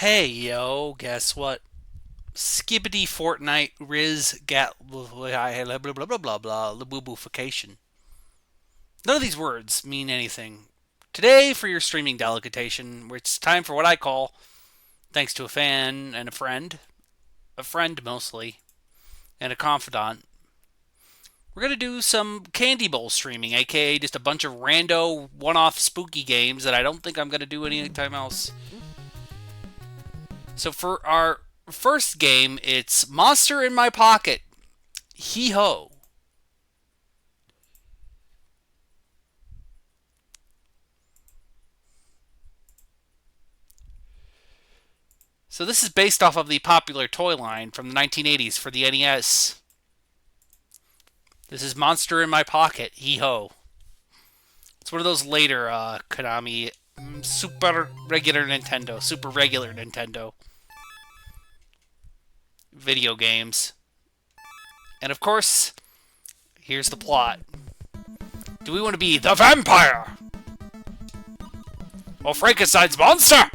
Hey yo, guess what? Skibbity Fortnite Riz Gat blah blah blah blah blah blah Laboobification. None of these words mean anything. Today, for your streaming delectation, it's time for what I call, thanks to a fan and a friend mostly, and a confidant, we're gonna do some Candy Bowl streaming, aka just a bunch of rando one-off spooky games that I don't think I'm gonna do anytime else. So for our first game, it's Monster in My Pocket. Hee ho. So this is based off of the popular toy line from the 1980s for the NES. This is Monster in My Pocket. Hee ho. It's one of those later Konami Super regular Nintendo video games. And of course, here's the plot. Do we want to be the vampire? Or Frankenstein's monster?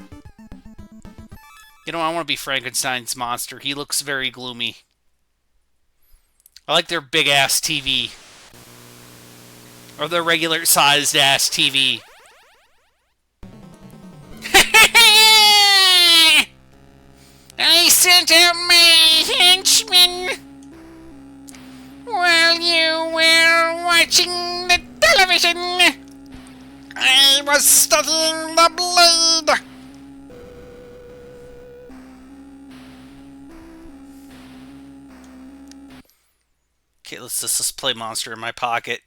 You know, I want to be Frankenstein's monster. He looks very gloomy. I like their big ass TV. Or their regular sized ass TV. I sent out my henchmen while you were watching the television. I was studying the blade. Okay, let's just play Monster in My Pocket.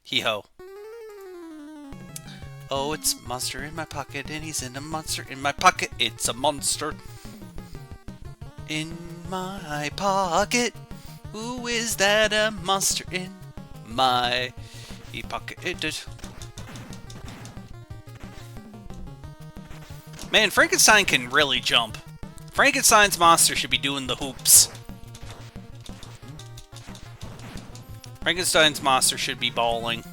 Hee ho. Oh, it's Monster in My Pocket, and he's in a monster in my pocket. It's a monster in my pocket. Who is that? A monster in my pocket. Man, Frankenstein can really jump. Frankenstein's monster should be doing the hoops. Frankenstein's monster should be bawling.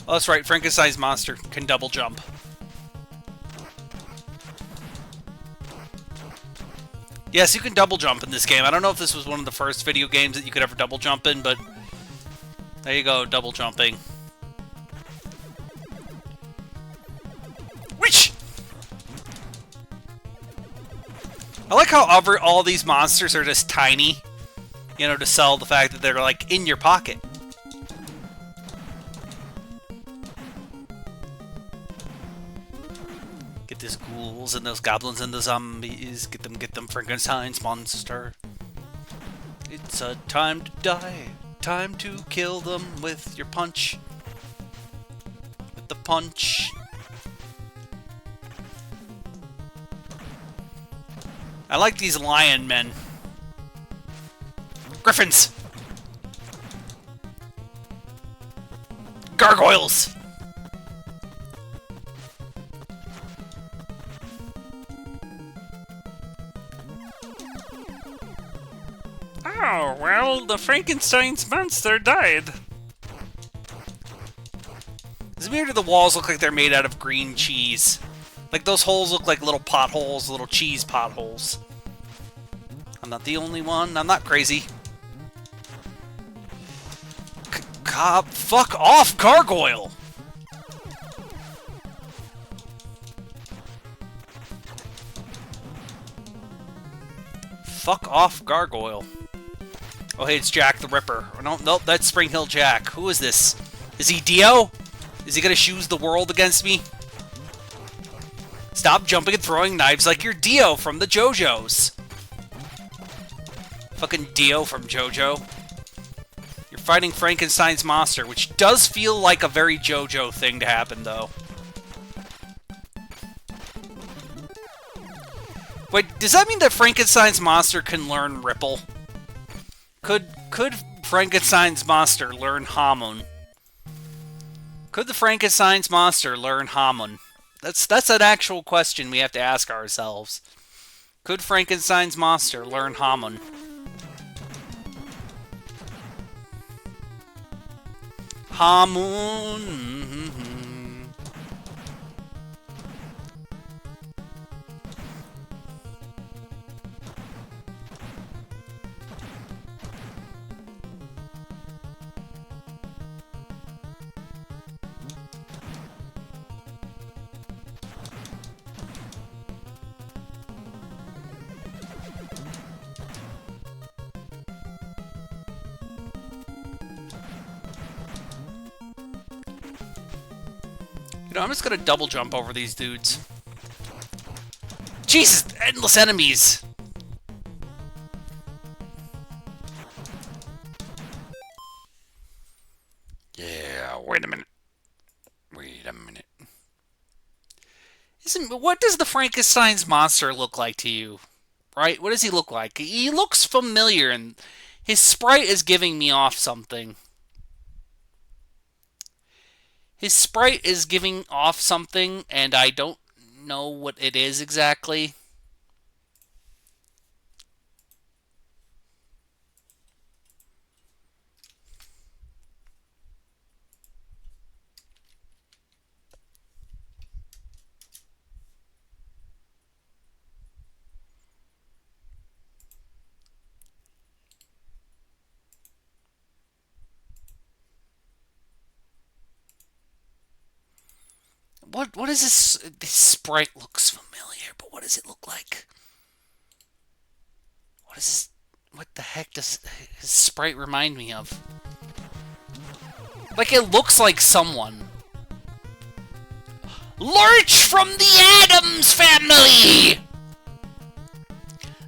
Oh, that's right, Frankenstein's monster can double jump. Yes, you can double jump in this game. I don't know if this was one of the first video games that you could ever double jump in, but there you go, double jumping. Whoosh! I like how all these monsters are just tiny, you know, to sell the fact that they're like in your pocket. Get these ghouls and those goblins and the zombies. Get them, Frankenstein's monster. It's a time to die. Time to kill them with your punch. With the punch. I like these lion men. Griffins! Gargoyles! Oh, well, the Frankenstein's monster died. It's weird that the walls look like they're made out of green cheese. Like, those holes look like little potholes, little cheese potholes. I'm not the only one. I'm not crazy. Fuck off, Gargoyle! Fuck off, Gargoyle. Oh, hey, it's Jack the Ripper. Oh, no, nope, that's Spring Hill Jack. Who is this? Is he Dio? Is he gonna choose the world against me? Stop jumping and throwing knives like you're Dio from the JoJo's. Fucking Dio from JoJo. You're fighting Frankenstein's monster, which does feel like a very JoJo thing to happen, though. Wait, does that mean that Frankenstein's monster can learn Ripple? Could Frankenstein's monster learn Hamon? Could the Frankenstein's monster learn Hamon? That's an actual question we have to ask ourselves. Could Frankenstein's monster learn Hamon? Hamon. You know, I'm just gonna double jump over these dudes. Jesus, endless enemies! Yeah, wait a minute. Wait a minute. What does the Frankenstein's monster look like to you? Right? What does he look like? He looks familiar, and his sprite is giving me off something. His sprite is giving off something, and I don't know what it is exactly. What is this? This sprite looks familiar, but what does it look like? What is this? What the heck does his sprite remind me of? Like, it looks like someone. Lurch from the Addams Family!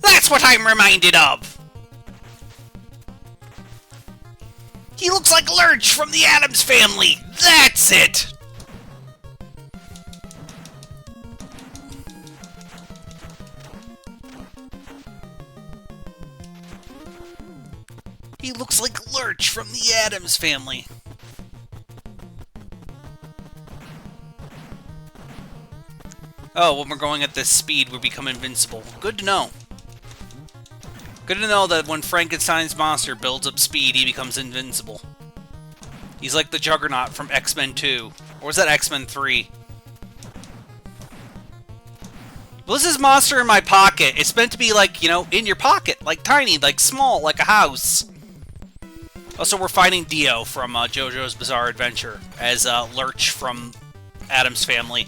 That's what I'm reminded of! He looks like Lurch from the Addams Family! That's it! He looks like Lurch from the Addams Family. Oh, when we're going at this speed, we become invincible. Good to know. Good to know that when Frankenstein's monster builds up speed, he becomes invincible. He's like the Juggernaut from X-Men 2. Or was that X-Men 3? Well, this is Monster in My Pocket. It's meant to be like, you know, in your pocket. Like tiny, like small, like a house. Also, we're fighting Dio from JoJo's Bizarre Adventure as Lurch from Addams Family.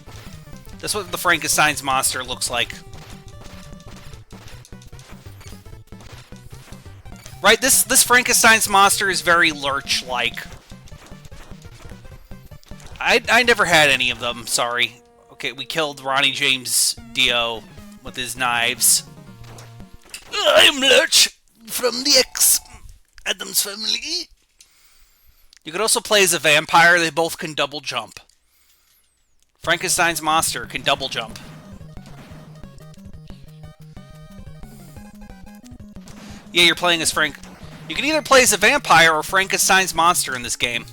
That's what the Frankenstein's monster looks like. Right, this Frankenstein's monster is very Lurch-like. I never had any of them, sorry. Okay, we killed Ronnie James Dio with his knives. I'm Lurch from the Addams Family. You could also play as a vampire. They both can double jump. Frankenstein's monster can double jump. Yeah, you're playing as Frank. You can either play as a vampire or Frankenstein's monster in this game.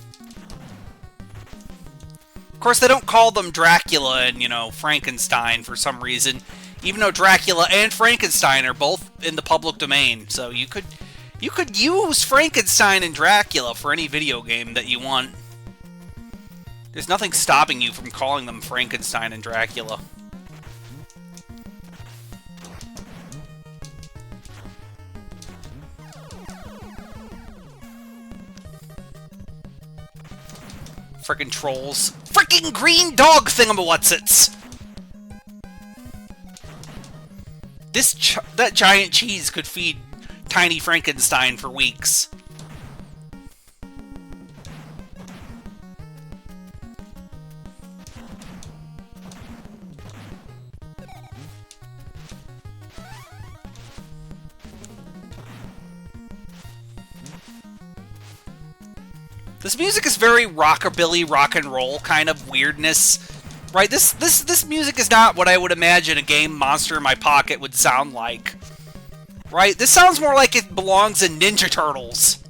Of course, they don't call them Dracula and, you know, Frankenstein for some reason, even though Dracula and Frankenstein are both in the public domain. So you could use Frankenstein and Dracula for any video game that you want. There's nothing stopping you from calling them Frankenstein and Dracula. Frickin' trolls. Frickin' green dog thingamawhatsits! That giant cheese could feed Tiny Frankenstein for weeks. This music is very rockabilly, rock and roll kind of weirdness, right? This music is not what I would imagine a game Monster in My Pocket would sound like, right? This sounds more like it belongs in Ninja Turtles.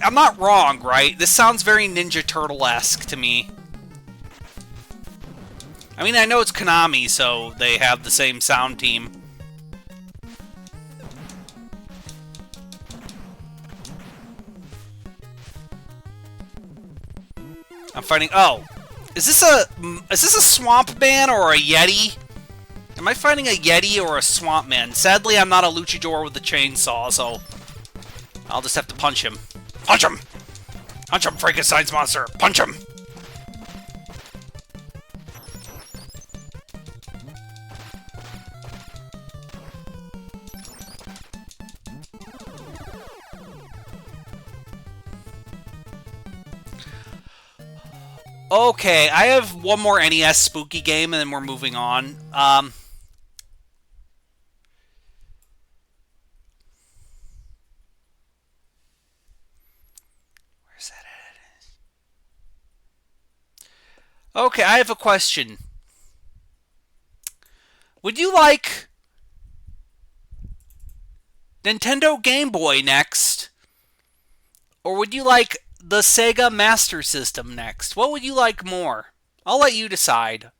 I'm not wrong, right? This sounds very Ninja Turtle-esque to me. I mean, I know it's Konami, so they have the same sound team. I'm fighting... Oh! Is this a swamp man or a yeti? Am I fighting a yeti or a swamp man? Sadly, I'm not a luchador with a chainsaw, so... I'll just have to punch him. Punch him! Punch him, Frankenstein's monster! Punch him! Okay, I have one more NES spooky game, and then we're moving on. Where's that at? Okay, I have a question. Would you like Nintendo Game Boy next? Or would you like the Sega Master System next? What would you like more? I'll let you decide.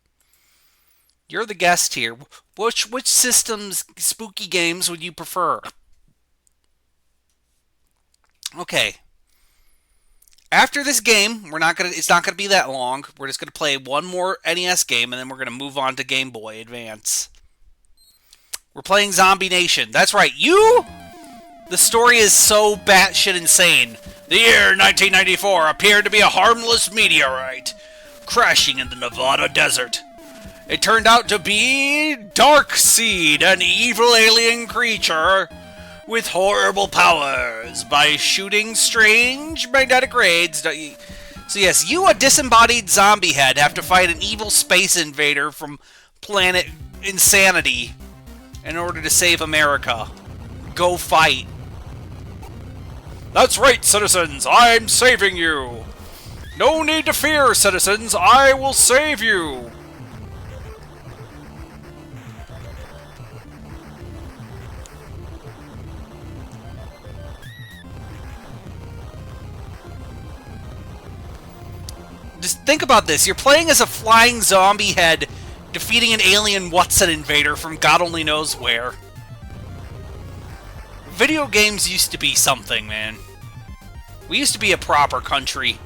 You're the guest here. Which system's spooky games would you prefer? Okay. After this game, it's not gonna be that long. We're just gonna play one more NES game, and then we're gonna move on to Game Boy Advance. We're playing Zombie Nation. That's right. The story is so batshit insane. The year 1994 appeared to be a harmless meteorite crashing in the Nevada desert. It turned out to be Darkseid, an evil alien creature with horrible powers by shooting strange magnetic rays. So yes, you, a disembodied zombie head, have to fight an evil space invader from planet Insanity in order to save America. Go fight. That's right, citizens, I'm saving you! No need to fear, citizens, I will save you! Just think about this, you're playing as a flying zombie head, defeating an alien What's-It invader from God only knows where. Video games used to be something, man. We used to be a proper country.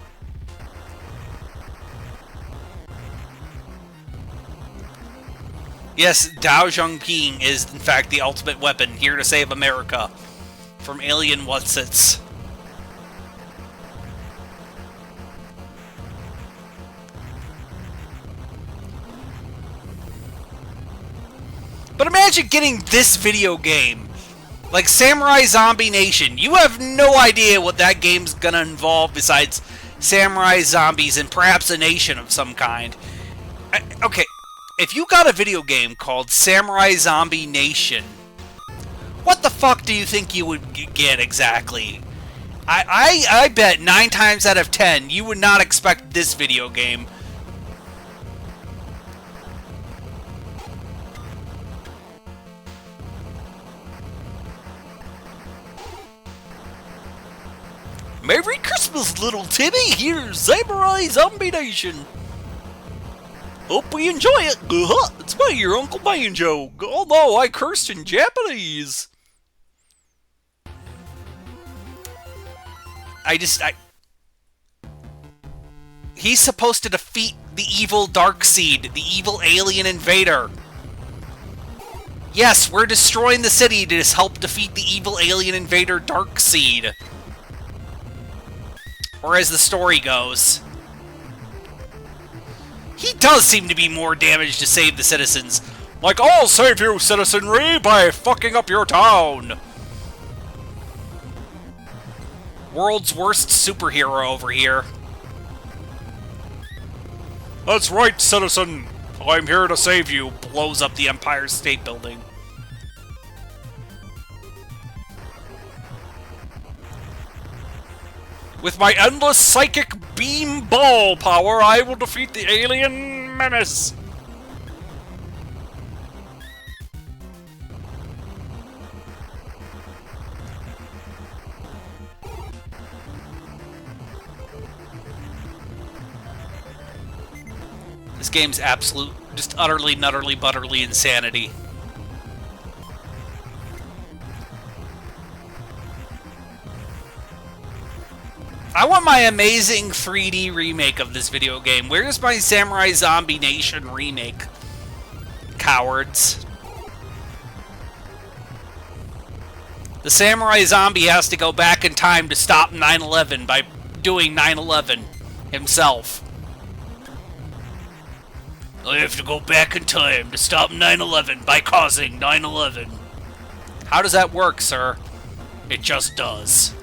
Yes, Dao Zhongping is, in fact, the ultimate weapon, here to save America from alien What's-Its. But imagine getting this video game. Like Samurai Zombie Nation. You have no idea what that game's gonna involve besides samurai zombies and perhaps a nation of some kind. Okay, if you got a video game called Samurai Zombie Nation, what the fuck do you think you would get exactly? I bet 9 times out of 10 you would not expect this video game. Merry Christmas, little Timmy! Here's Samurai Zombie Nation! Hope we enjoy it! It's me, your Uncle Banjo! Oh no, I cursed in Japanese! He's supposed to defeat the evil Darkseid, the evil alien invader. Yes, we're destroying the city to just help defeat the evil alien invader Darkseid. Or as the story goes. He does seem to be more damaged to save the citizens. Like, I'll save you, citizenry, by fucking up your town! World's worst superhero over here. That's right, citizen! I'm here to save you. Blows up the Empire State Building. With my endless psychic beam ball power, I will defeat the alien menace! This game's absolute, just utterly, nutterly, butterly insanity. I want my amazing 3D remake of this video game. Where's my Samurai Zombie Nation remake? Cowards. The Samurai Zombie has to go back in time to stop 9/11 by doing 9/11 himself. I have to go back in time to stop 9/11 by causing 9/11. How does that work, sir? It just does.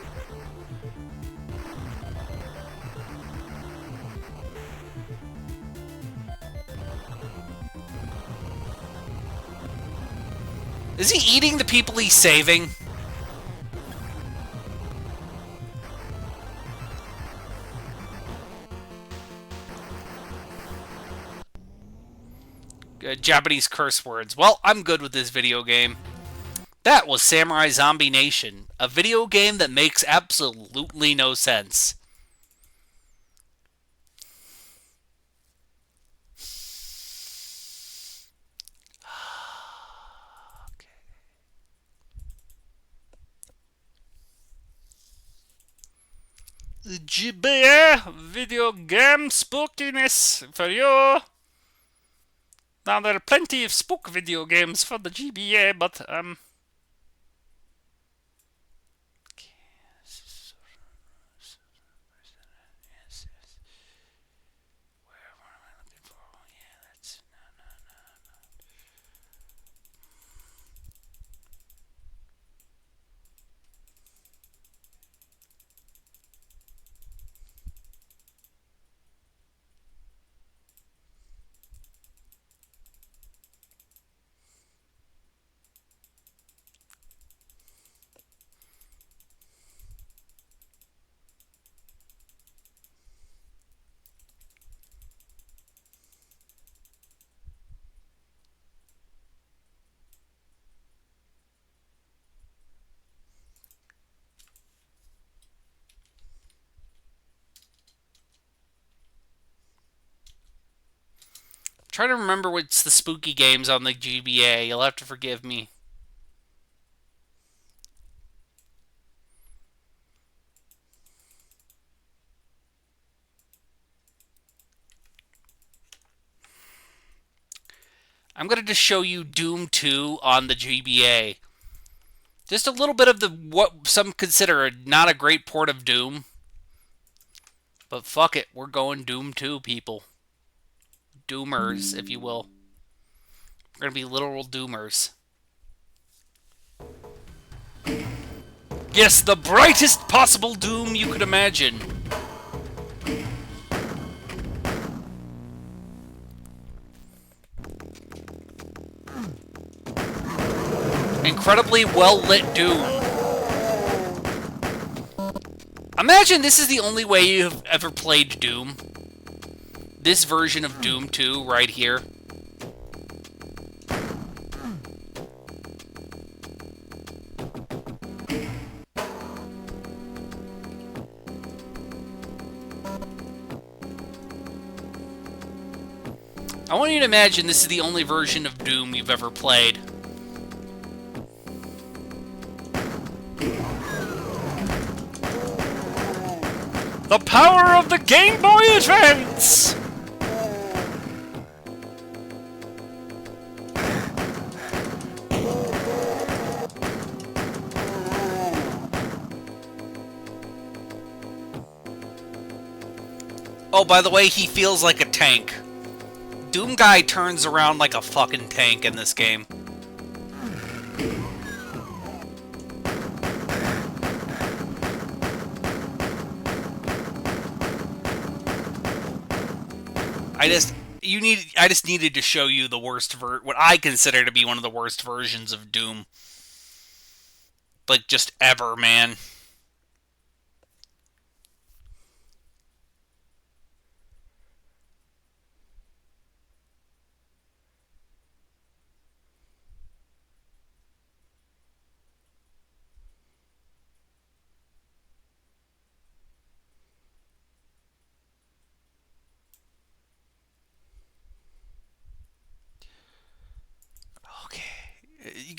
Is he eating the people he's saving? Japanese curse words. Well, I'm good with this video game. That was Samurai Zombie Nation, a video game that makes absolutely no sense. GBA video game spookiness for you. Now, there are plenty of spook video games for the GBA, but, try to remember what's the spooky games on the GBA. You'll have to forgive me. I'm going to just show you Doom 2 on the GBA. Just a little bit of the what some consider not a great port of Doom. But fuck it, we're going Doom 2, people. Doomers, if you will. We're going to be literal doomers. Yes, the brightest possible Doom you could imagine. Incredibly well-lit Doom. Imagine this is the only way you've ever played Doom. This version of Doom 2 right here. I want you to imagine this is the only version of Doom you've ever played. The power of the Game Boy Advance! Oh, by the way, he feels like a tank. Doom Guy turns around like a fucking tank in this game. I just needed to show you the worst what I consider to be one of the worst versions of Doom. Like, just ever, man.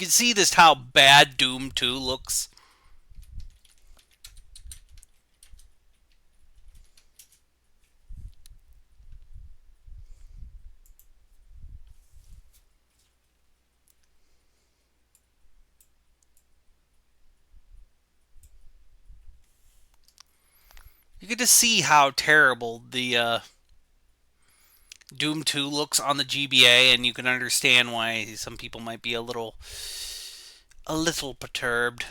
can see this how bad Doom 2 looks. You get to see how terrible the Doom 2 looks on the GBA, and you can understand why some people might be a little perturbed.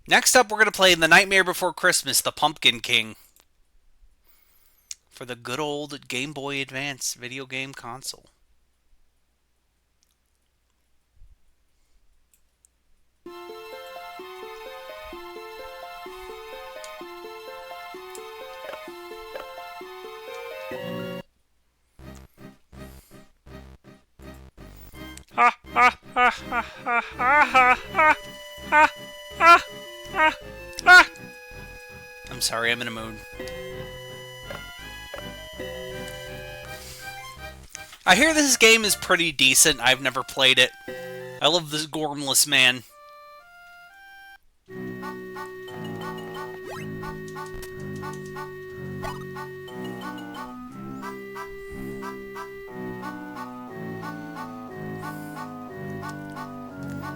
Next up, we're going to play The Nightmare Before Christmas, The Pumpkin King, for the good old Game Boy Advance video game console. Ha ha ha ha ha ha ha ha ha ha ha. I'm sorry, I'm in a mood. I hear this game is pretty decent. I've never played it. I love this gormless man.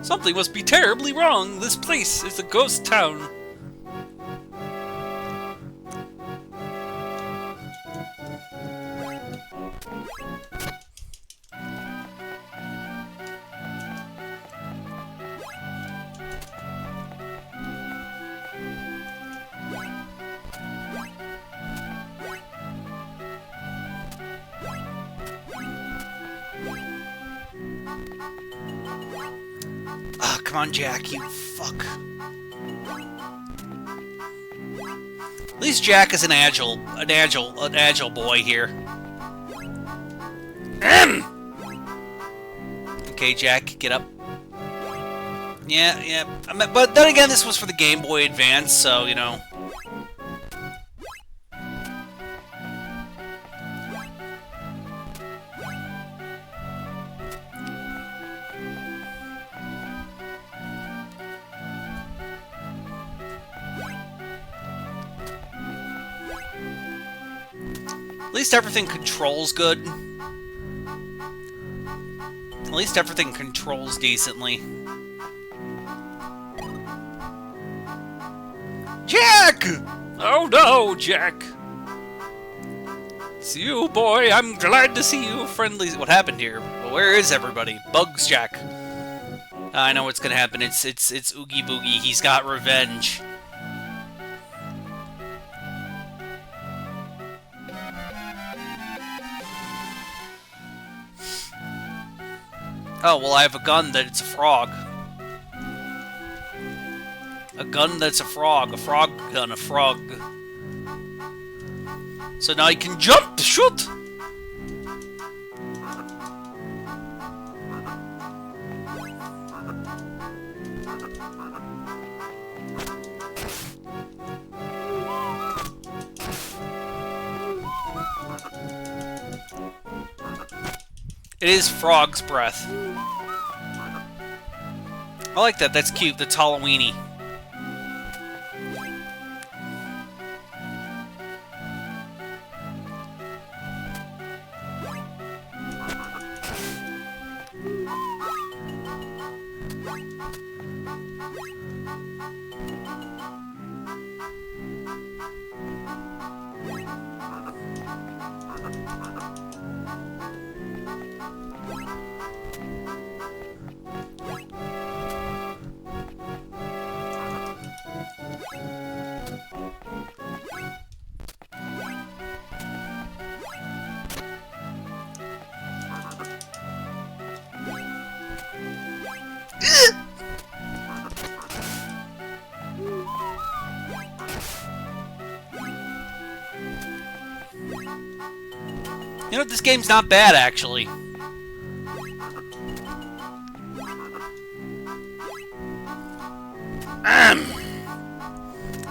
Something must be terribly wrong. This place is a ghost town. Ah, come on, Jack, you fuck. At least Jack is an agile boy here. Okay, Jack, get up. Yeah. But then again, this was for the Game Boy Advance, so, you know. At least everything controls good. At least everything controls decently. Jack! Oh no, Jack! It's you, boy. I'm glad to see you, friendly. What happened here? Well, where is everybody? Bugs, Jack. I know what's gonna happen. It's Oogie Boogie. He's got revenge. Oh, well, I have a gun that's a frog. A gun that's a frog. A frog gun, a frog. So now I can jump! Shoot! It is frog's breath. I like that. That's cute. That's Halloweeny. You know, this game's not bad, actually.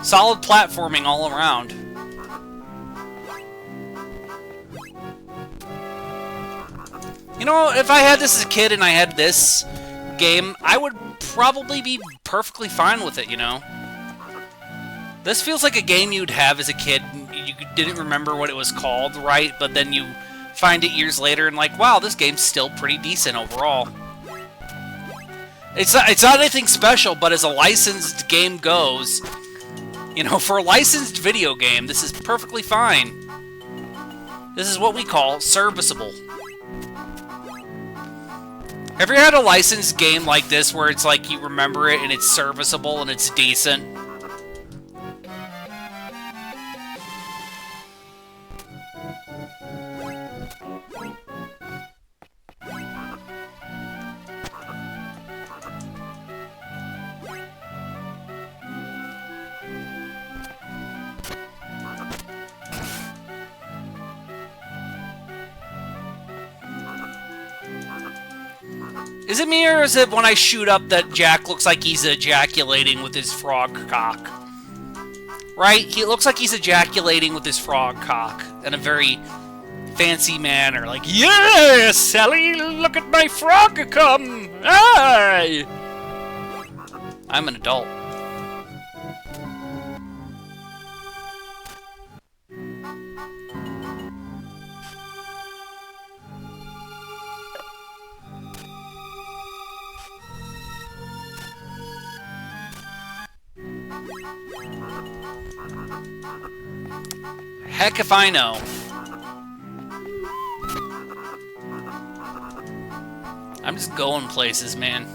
Solid platforming all around. You know, if I had this as a kid and I had this game, I would probably be perfectly fine with it, you know? This feels like a game you'd have as a kid. You didn't remember what it was called, right? But then you find it years later and like, wow, this game's still pretty decent overall. It's not anything special, but as a licensed game goes, you know, for a licensed video game, this is perfectly fine. This is what we call serviceable. Have you had a licensed game like this where it's like you remember it and it's serviceable and it's decent? Is it me, or is it when I shoot up that Jack looks like he's ejaculating with his frog cock? Right? He looks like he's ejaculating with his frog cock in a very fancy manner. Like, yeah, Sally, look at my frog come! Hey! I'm an adult. Heck if I know. I'm just going places, man.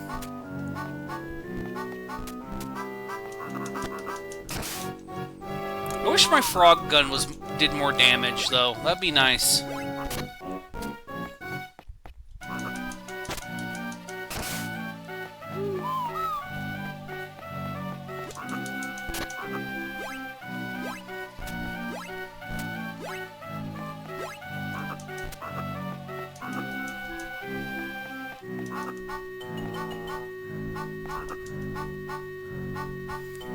I wish my frog gun did more damage, though. That'd be nice.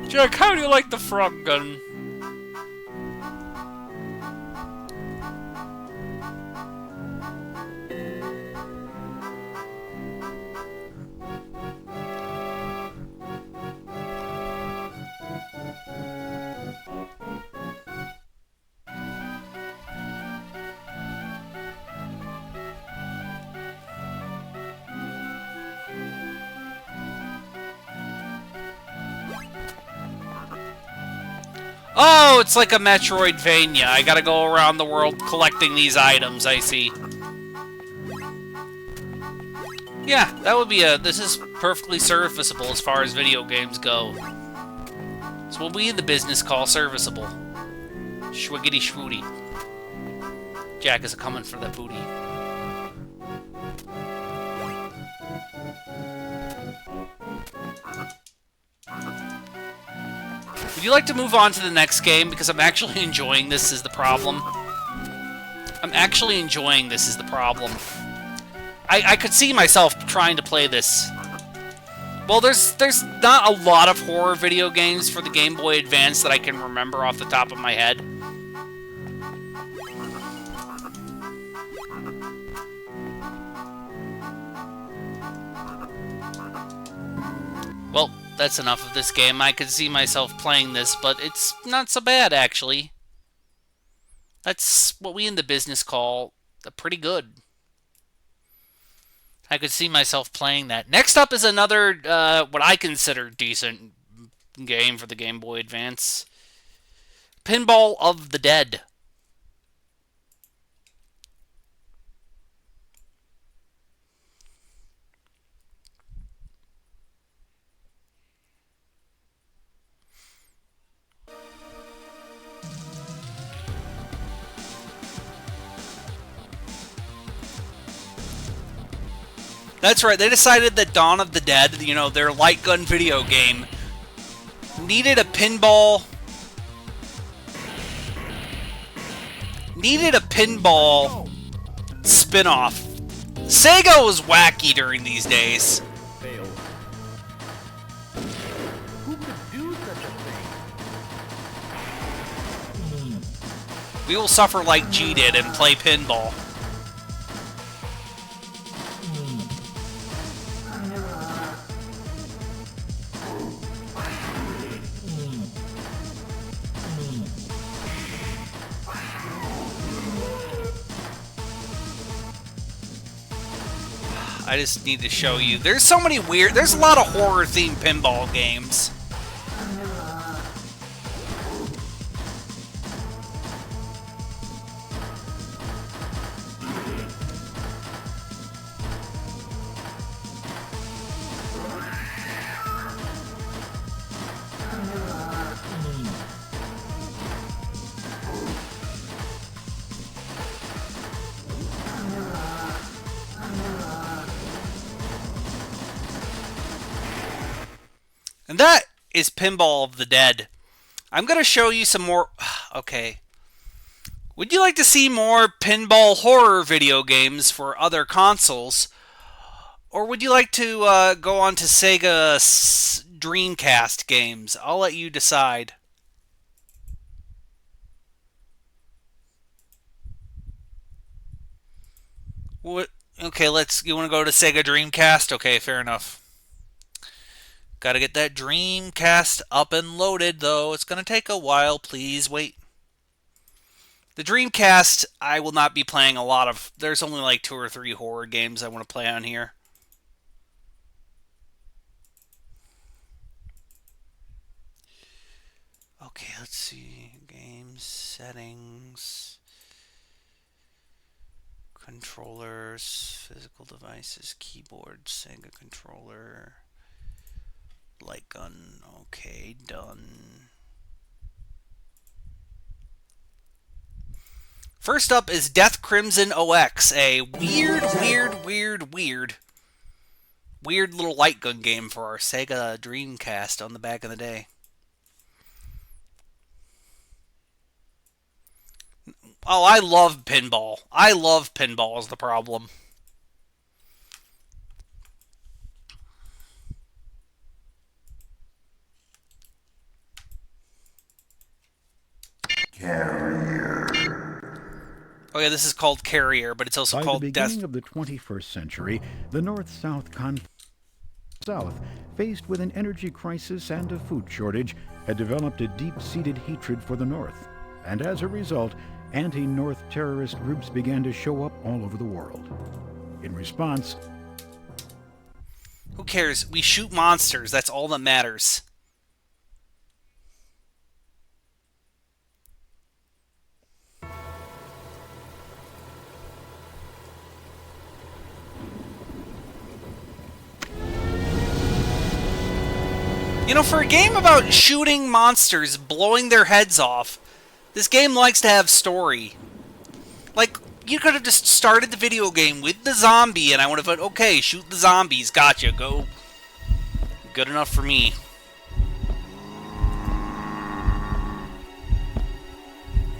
Jack, how do you like the frog gun? Oh, it's like a Metroidvania. I gotta go around the world collecting these items, I see. Yeah, that would be this is perfectly serviceable as far as video games go. It's what we in the business call serviceable. Schwiggity schwooty. Jack is coming for that booty. Would you like to move on to the next game? Because I'm actually enjoying this is the problem. I'm actually enjoying this is the problem. I could see myself trying to play this. Well, there's not a lot of horror video games for the Game Boy Advance that I can remember off the top of my head. Well, that's enough of this game. I could see myself playing this, but it's not so bad, actually. That's what we in the business call pretty good. I could see myself playing that. Next up is another, what I consider decent game for the Game Boy Advance. Pinball of the Dead. That's right, they decided that Dawn of the Dead, you know, their light gun video game, needed a pinball spin-off. Sega was wacky during these days. Who could do such a thing? We will suffer like G did and play pinball. I just need to show you. There's so many weird... There's a lot of horror-themed pinball games. And that is Pinball of the Dead. I'm going to show you some more... Okay. Would you like to see more pinball horror video games for other consoles? Or would you like to go on to Sega Dreamcast games? I'll let you decide. What? Okay, you want to go to Sega Dreamcast? Okay, fair enough. Gotta get that Dreamcast up and loaded, though. It's gonna take a while. Please wait. The Dreamcast, I will not be playing a lot of... There's only like 2 or 3 horror games I want to play on here. Okay, let's see. Games, settings, controllers, physical devices, keyboard, Sega controller, light gun. Okay, done. First up is Death Crimson OX, a weird little light gun game for our Sega Dreamcast on the back of the day. Oh, I love pinball. I love pinball is the problem. Carrier. Oh yeah, this is called Carrier, but it's also called Death. By the beginning of the 21st century, the North-South conflict South, faced with an energy crisis and a food shortage, had developed a deep-seated hatred for the North. And as a result, anti-North terrorist groups began to show up all over the world. In response... Who cares? We shoot monsters. That's all that matters. You know, for a game about shooting monsters, blowing their heads off, this game likes to have story. Like, you could have just started the video game with the zombie, and I would have went, okay, shoot the zombies, gotcha, go. Good enough for me.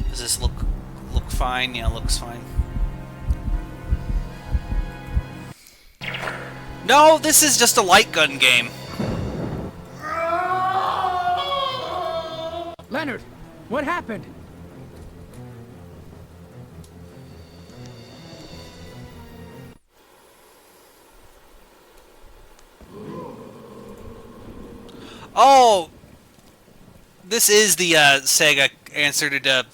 Does this look fine? Yeah, it looks fine. No, this is just a light gun game. Leonard, what happened? Oh, this is the Sega answer to...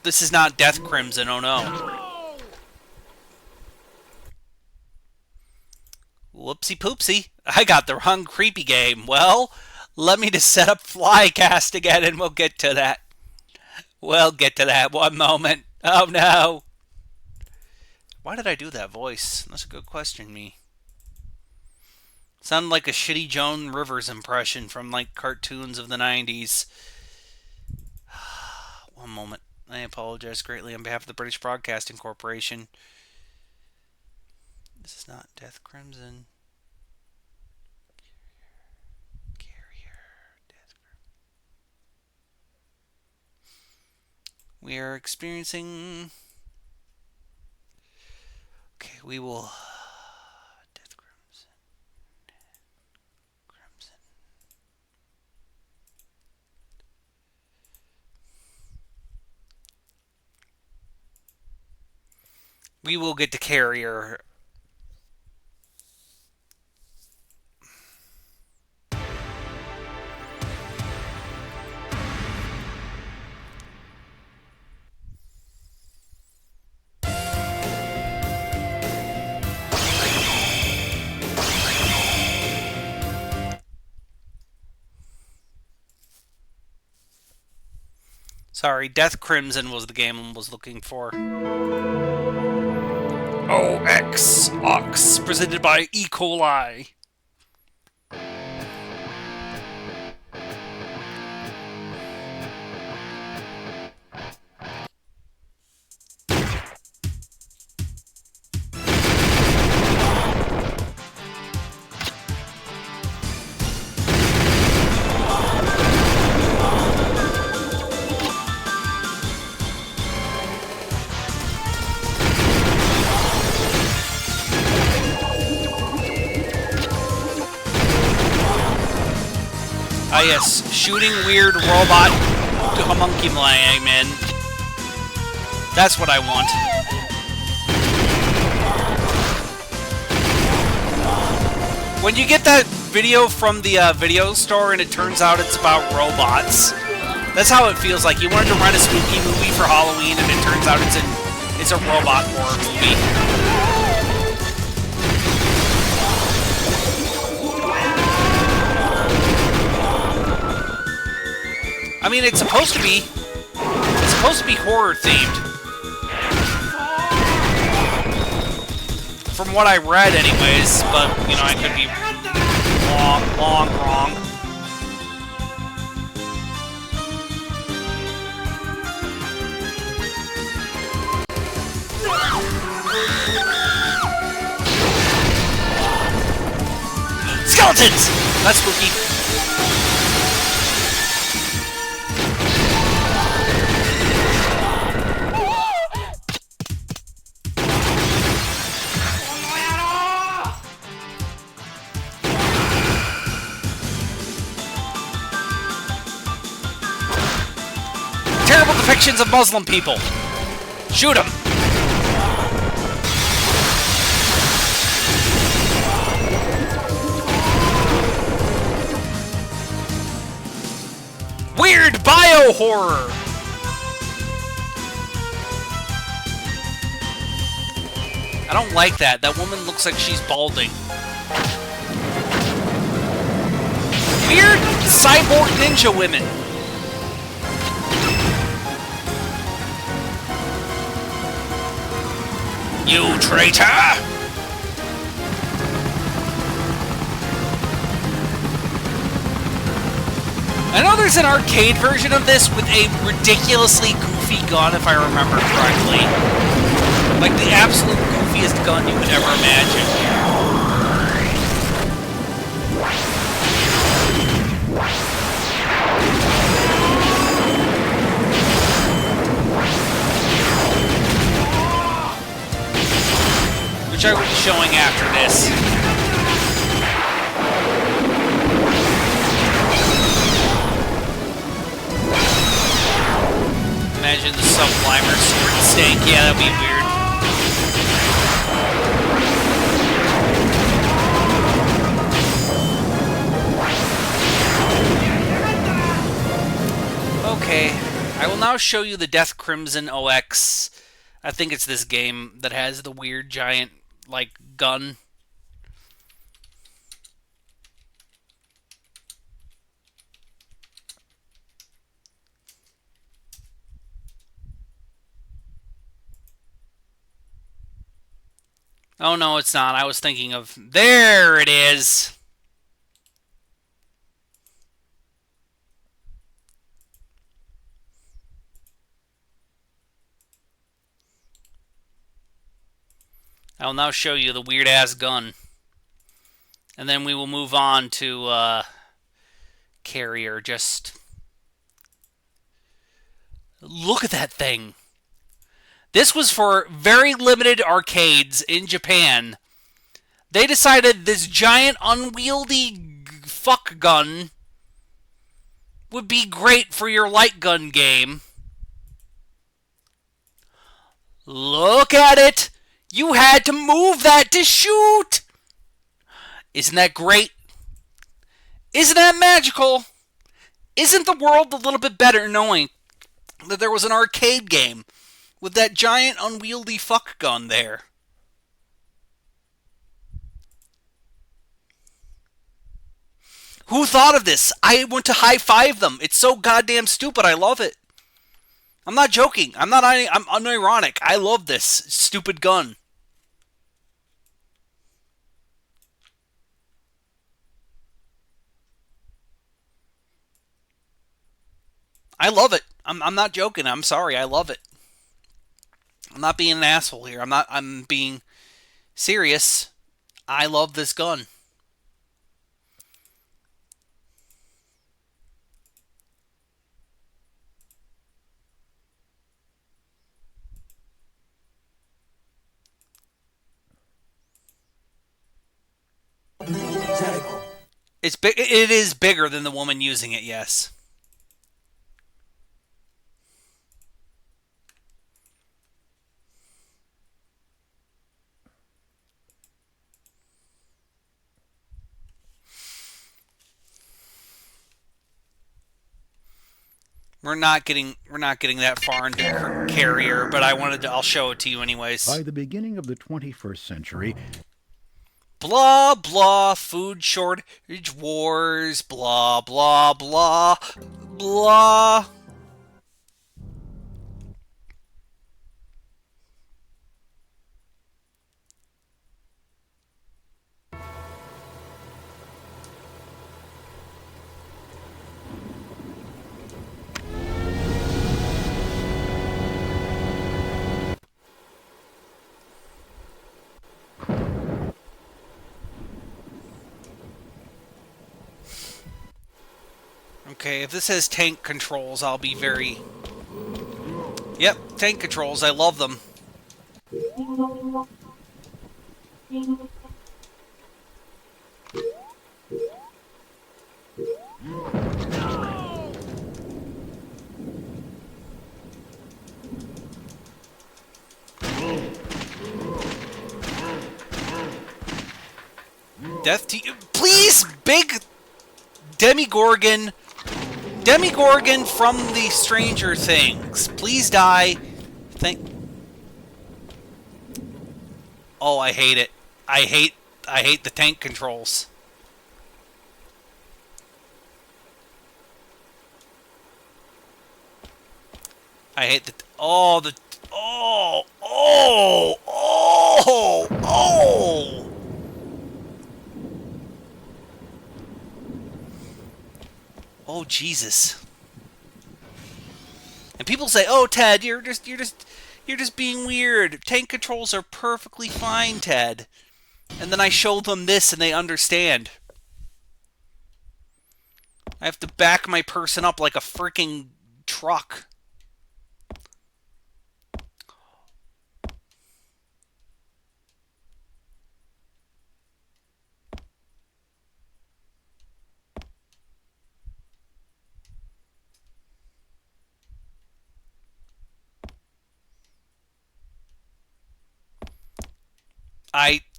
This is not Death Crimson, oh no. Whoopsie poopsie. I got the wrong creepy game. Well, let me just set up Flycast again and we'll get to that. We'll get to that one moment. Oh no. Why did I do that voice? That's a good question, me. Sounded like a shitty Joan Rivers impression from like cartoons of the 90s. One moment. I apologize greatly on behalf of the British Broadcasting Corporation. This is not Death Crimson. We are experiencing... Okay, we will... Death Crimson. Crimson. We will get to Carrier. Sorry, Death Crimson was the game I was looking for. OX Ox, presented by E. coli. Ah yes, shooting weird robot homunculus. That's what I want. When you get that video from the video store and it turns out it's about robots, that's how it feels like. You wanted to rent a spooky movie for Halloween and it turns out it's a robot horror movie. I mean, it's supposed to be horror themed. From what I read anyways, but you know, I could be wrong. Skeletons! That's spooky. Terrible depictions of Muslim people. Shoot them. Weird bio-horror! I don't like that. That woman looks like she's balding. Weird cyborg ninja women. You traitor! I know there's an arcade version of this with a ridiculously goofy gun, if I remember correctly. Like the absolute goofiest gun you could ever imagine. Which I will be showing after this. Imagine the Sublimer sword snake. Yeah, that'd be weird. Okay, I will now show you the Death Crimson OX. I think it's this game that has the weird giant, like, gun. Oh, no, it's not. I was thinking of... There it is! I will now show you the weird-ass gun. And then we will move on to, Carrier. Just... Look at that thing! This was for very limited arcades in Japan. They decided this giant, unwieldy fuck gun would be great for your light gun game. Look at it! You had to move that to shoot! Isn't that great? Isn't that magical? Isn't the world a little bit better knowing that there was an arcade game with that giant unwieldy fuck gun there? Who thought of this? I went to high five them. It's so goddamn stupid. I love it. I'm not joking. I'm unironic. I love this stupid gun. I love it. I'm not joking. I'm sorry. I love it. I'm not being an asshole here. I'm being serious. I love this gun. It's big. It is bigger than the woman using it. Yes. We're not getting that far into Carrier, but I'll show it to you anyways. By the beginning of the 21st century, Blah blah, food shortage wars, blah blah blah blah. Okay, if this has tank controls, I'll be very... Yep, tank controls, I love them. Death to you. Please, big Demigorgon from the Stranger Things. Please die. Thank... Oh, I hate it. I hate the tank controls. I hate the... Oh, the... Oh! Oh! Oh! Oh! Oh, Jesus. And people say, "Oh, Ted, you're just being weird. Tank controls are perfectly fine, Ted." And then I show them this and they understand. I have to back my person up like a freaking truck.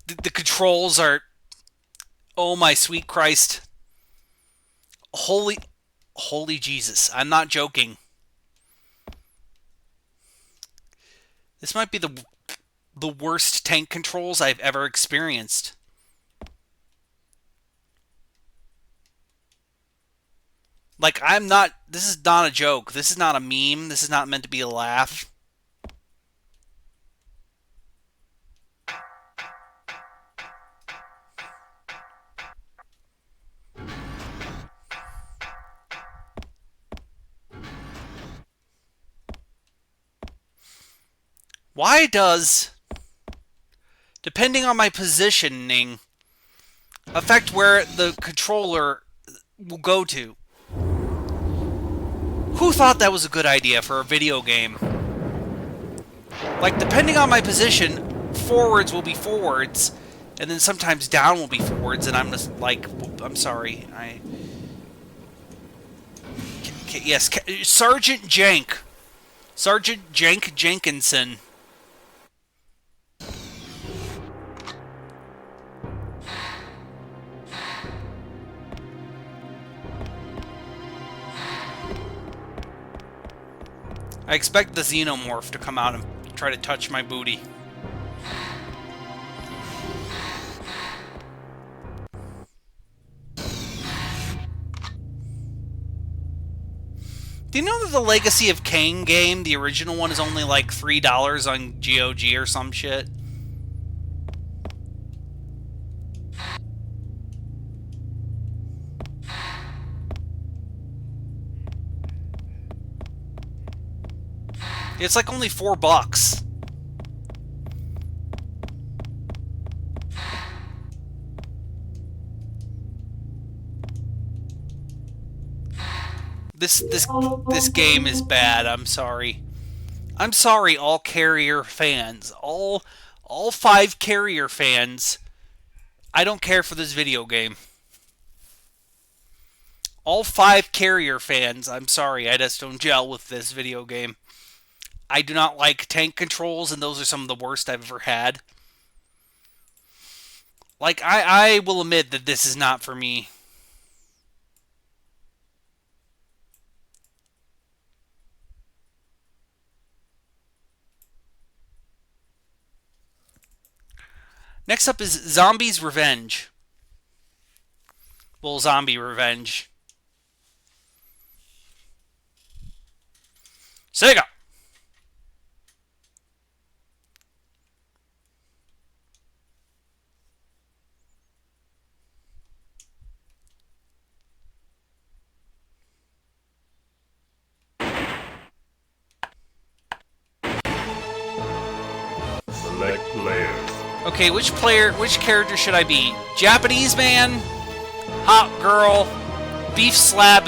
The controls are, oh my sweet Christ. Holy Jesus. I'm not joking. This might be the worst tank controls I've ever experienced. Like, this is not a joke. This is not a meme. This is not meant to be a laugh. Why does, depending on my positioning, affect where the controller will go to? Who thought that was a good idea for a video game? Like, depending on my position, forwards will be forwards, and then sometimes down will be forwards, and I'm just like, I'm sorry, yes, Sergeant Jank Jenkinson. I expect the xenomorph to come out and try to touch my booty. Do you know that the Legacy of Kain game, the original one, is only like $3 on GOG or some shit? It's like only $4. This game is bad. I'm sorry. I'm sorry, all Carrier fans. All 5 Carrier fans. I don't care for this video game. All 5 Carrier fans. I'm sorry. I just don't gel with this video game. I do not like tank controls, and those are some of the worst I've ever had. Like, I will admit that this is not for me. Next up is Zombies Revenge. Well, Zombie Revenge. Sega! Select players. Okay, which character should I be? Japanese man, hot girl, beef slab,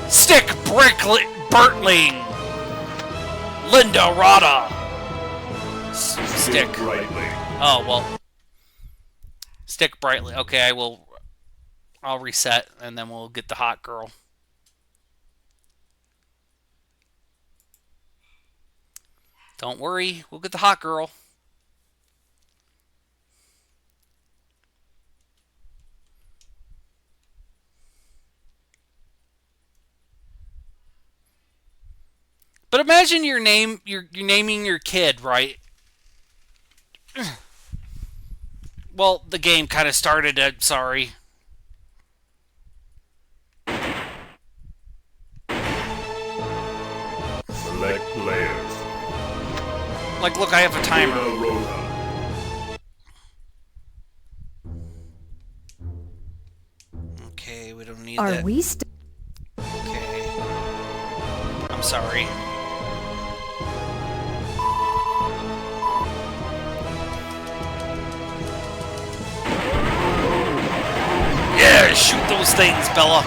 stick Bertling, Linda Rada. Stick. Brightly. Oh well. Stick brightly. Okay, I'll reset and then we'll get the hot girl. Don't worry, we'll get the hot girl. But imagine you're naming your kid, right? Well, the game kind of started it, sorry. Select players. Like, look, I have a timer. Okay, we don't need that. Are we Okay. I'm sorry. Yeah, shoot those things, Bella.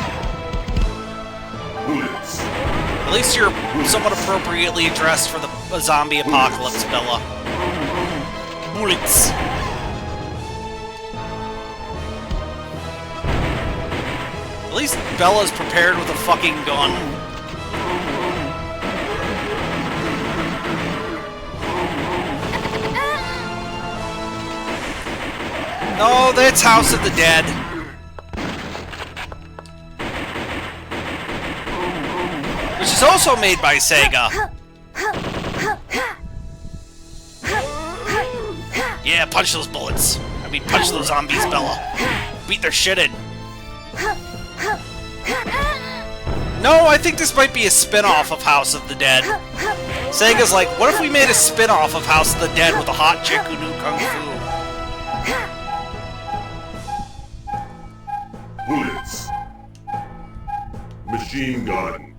Bullets. At least you're somewhat appropriately dressed for the zombie apocalypse, Bella. Bullets. At least Bella's prepared with a fucking gun. No, that's House of the Dead. Which is also made by Sega. Yeah, punch those bullets. I mean, punch those zombies, Bella. Beat their shit in. No, I think this might be a spin-off of House of the Dead. Sega's like, what if we made a spin-off of House of the Dead with a hot chick who knew Kung Fu? Bullets. Machine gun.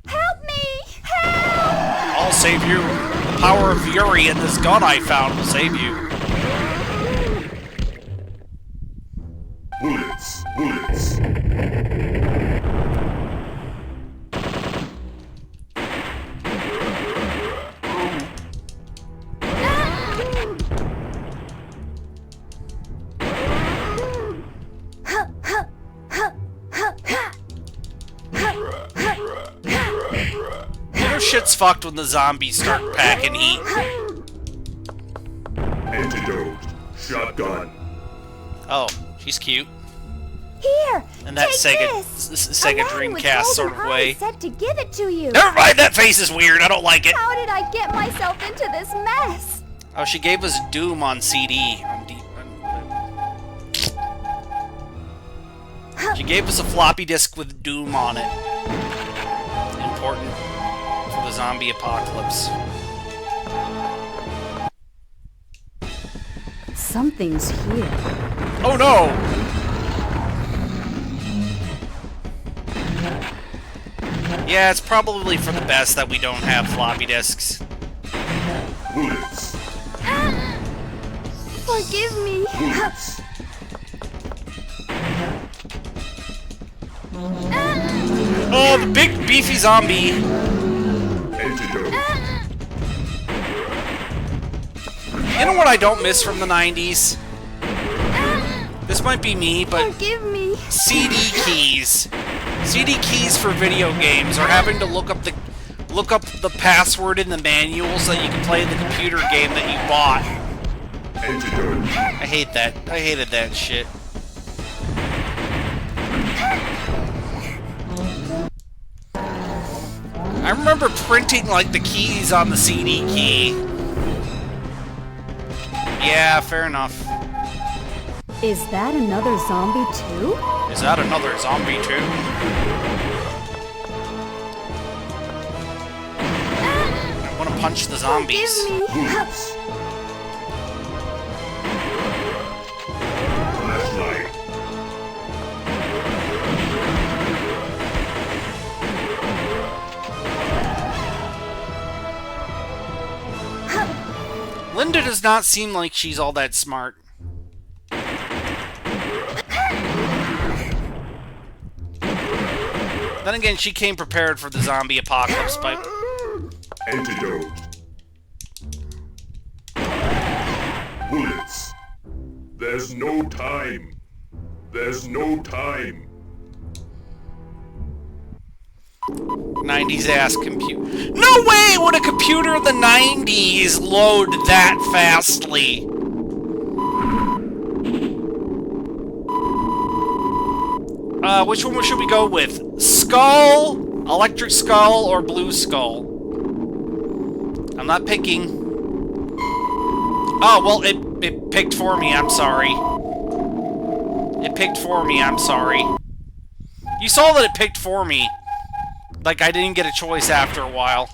Help me! Help! I'll save you. The power of fury in this gun I found will save you. Bullets. Bullets. You know shit's fucked when the zombies start packing heat. Antidote. Shotgun. Oh, she's cute. Here, In that take Sega this. Sega A man with Dreamcast golden sort of eyes way. said to give it to you. Never mind, that face is weird. I don't like it. How did I get myself into this mess? Oh, she gave us Doom on CD. She gave us a floppy disk with Doom on it. Important for the zombie apocalypse. Something's here. Oh no! Yeah, it's probably for the best that we don't have floppy disks. Bullets. Forgive me. Bullets. Oh, the big beefy zombie! Antidote. You know what I don't miss from the 90s? This might be me, but Forgive me. CD keys. CD keys for video games, or having to look up the password in the manual so that you can play the computer game that you bought. Antidote. I hate that. I hated that shit. I remember printing like the keys on the CD key. Yeah, fair enough. Is that another zombie too? Is that another zombie too? I want to punch the zombies. Forgive me. Bullets. Flashlight. Linda does not seem like she's all that smart. Then again, she came prepared for the zombie apocalypse, but Antidote. Bullets. There's no time. There's no time. 90s ass compute. No way would a computer in the 90s load that fastly. Which one should we go with? Skull, Electric Skull, or Blue Skull? I'm not picking. Oh, well, it picked for me, I'm sorry. It picked for me, I'm sorry. You saw that it picked for me. Like, I didn't get a choice after a while.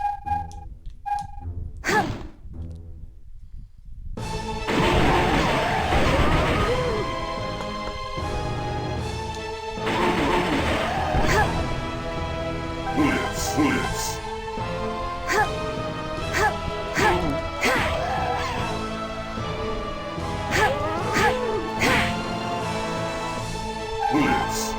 Bullets. Bullets. Bullets.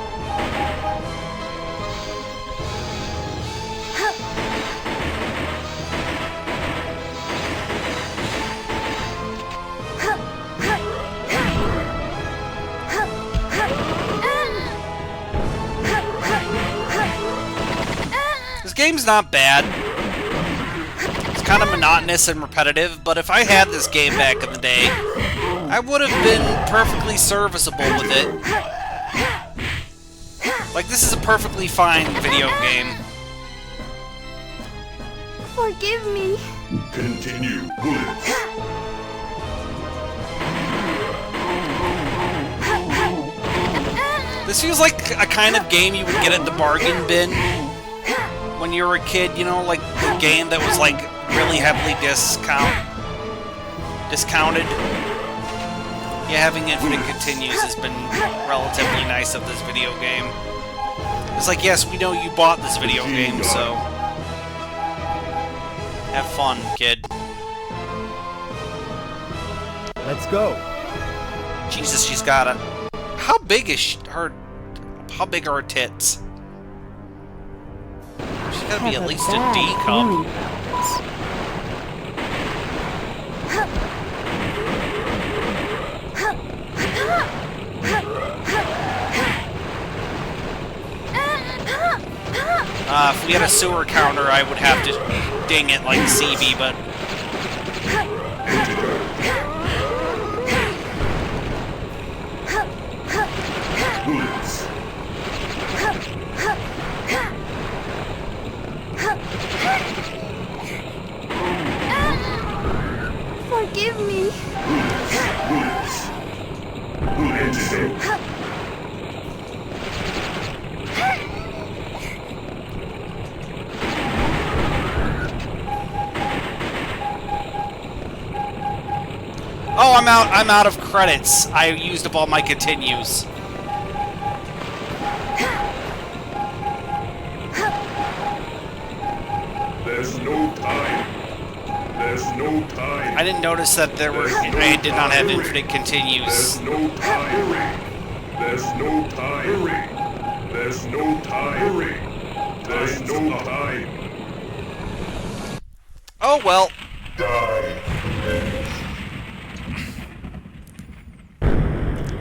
This game's not bad. It's kind of monotonous and repetitive, but if I had this game back in the day, I would have been perfectly serviceable with it. Like, this is a perfectly fine video game. Forgive me. Continue. Bullets. This feels like a kind of game you would get at the bargain bin when you were a kid, you know, like the game that was like really heavily discounted. Yeah, having infinite continues has been relatively nice of this video game. It's like, yes, we know you bought this video game, so have fun, kid. Let's go. Jesus, she's got a... How big is her... How big are her tits? She's gotta be at least a D cup. If we had a sewer counter, I would have to ding it like CB, but... bullets. Forgive me. Bullets. Antidote. Oh, I'm out. I'm out of credits. I used up all my continues. There's no time. There's no time. I didn't notice that there were. I did not have infinite continues. There's no time. There's no time. There's no time. There's no time. Oh well. Die.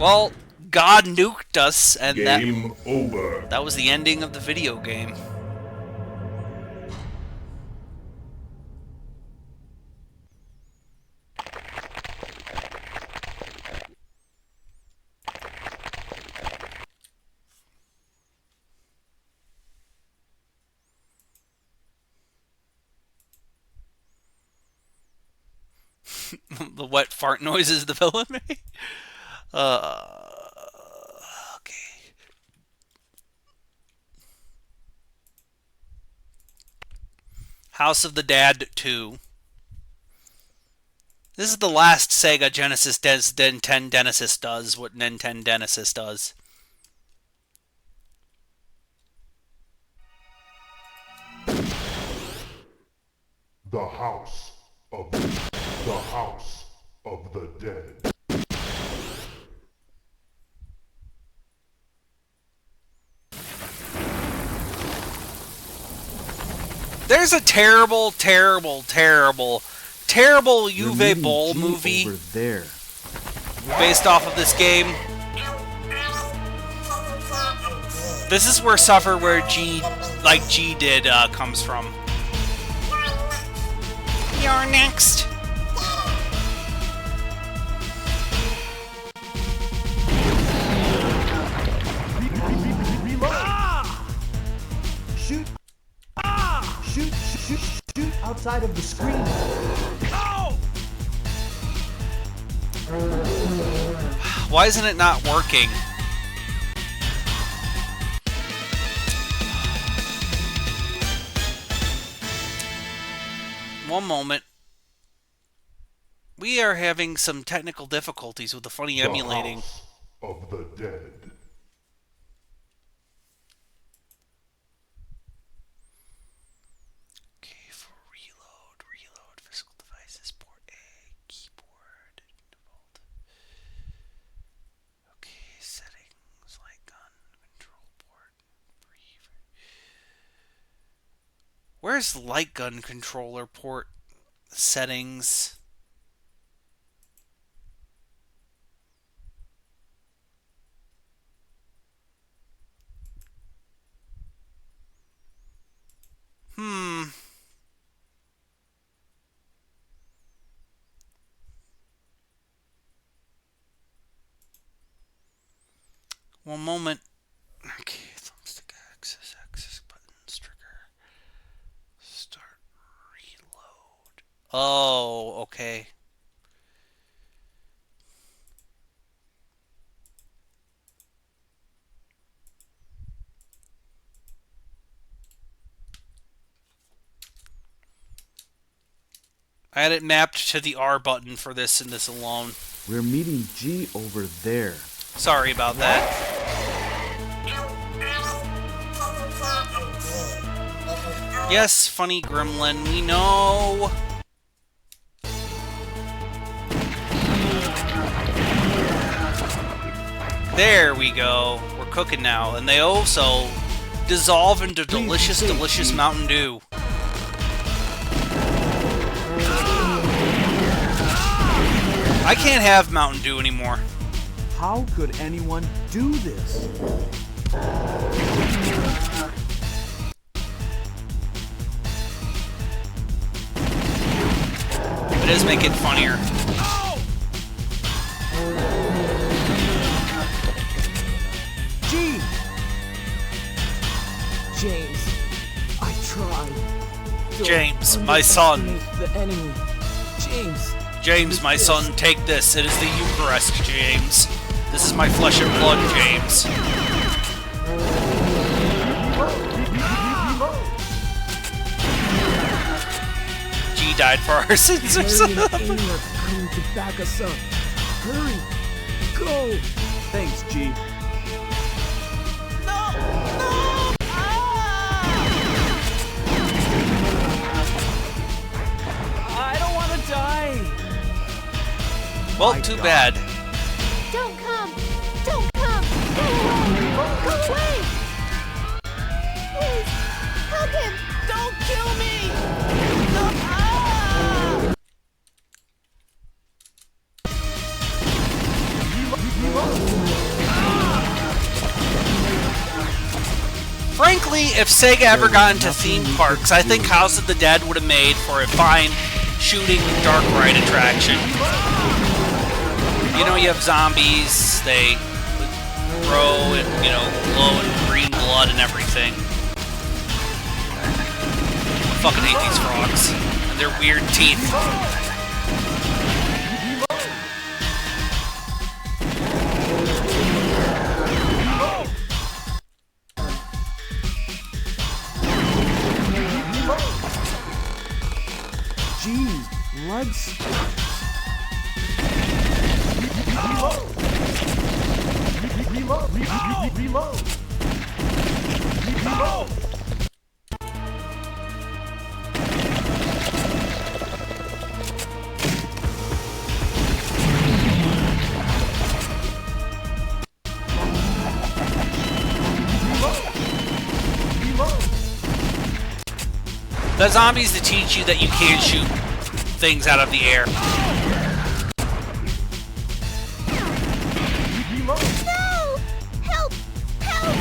Well, God nuked us, and Game over. that was the ending of the video game. The wet fart noises the villain made. Okay. House of the Dad 2. This is the last Sega Genesis Nintendo does what Nintendo Genesis does. The House of the Dead. There's a terrible Uwe Boll movie over there. based off of this game. This is where Suffer Where G did, comes from. You're next. Shoot! Shoot outside of the screen. Why isn't it not working? One moment. We are having some technical difficulties with the funny emulating. House of the Dead. Okay, for reload, physical devices, port A, keyboard, default. Okay, settings, light gun, control port, brief. Where's light gun controller port settings? One moment. Okay, thumbstick access buttons, trigger. Start reload. Oh, okay. I had it mapped to the R button for this and this alone. We're meeting G over there. Sorry about that. Yes, funny gremlin, we know. There we go. We're cooking now. And they also dissolve into delicious, delicious Mountain Dew. I can't have Mountain Dew anymore. How could anyone do this? It does make it funnier. James, my son. The enemy. James. James, my son, take this. It is the Eucharist, James. This is my flesh and blood, James. G died for our sins or something. Coming to back us up. Hurry. Go. Thanks, G. I don't want to die. Well, My too God. bad. Don't come! Don't come! Go away! Go away! Please, help him! Don't kill me! No. Ah! Frankly, if Sega ever got into theme parks, I think House of the Dead would have made for a fine shooting dark ride attraction. You know, you have zombies, they grow and, you know, glow in green blood and everything. I fucking hate these frogs. And their weird teeth. Jeez, blood spatters. Reload. The zombies to teach you that you can't shoot things out of the air. No! Help! Help!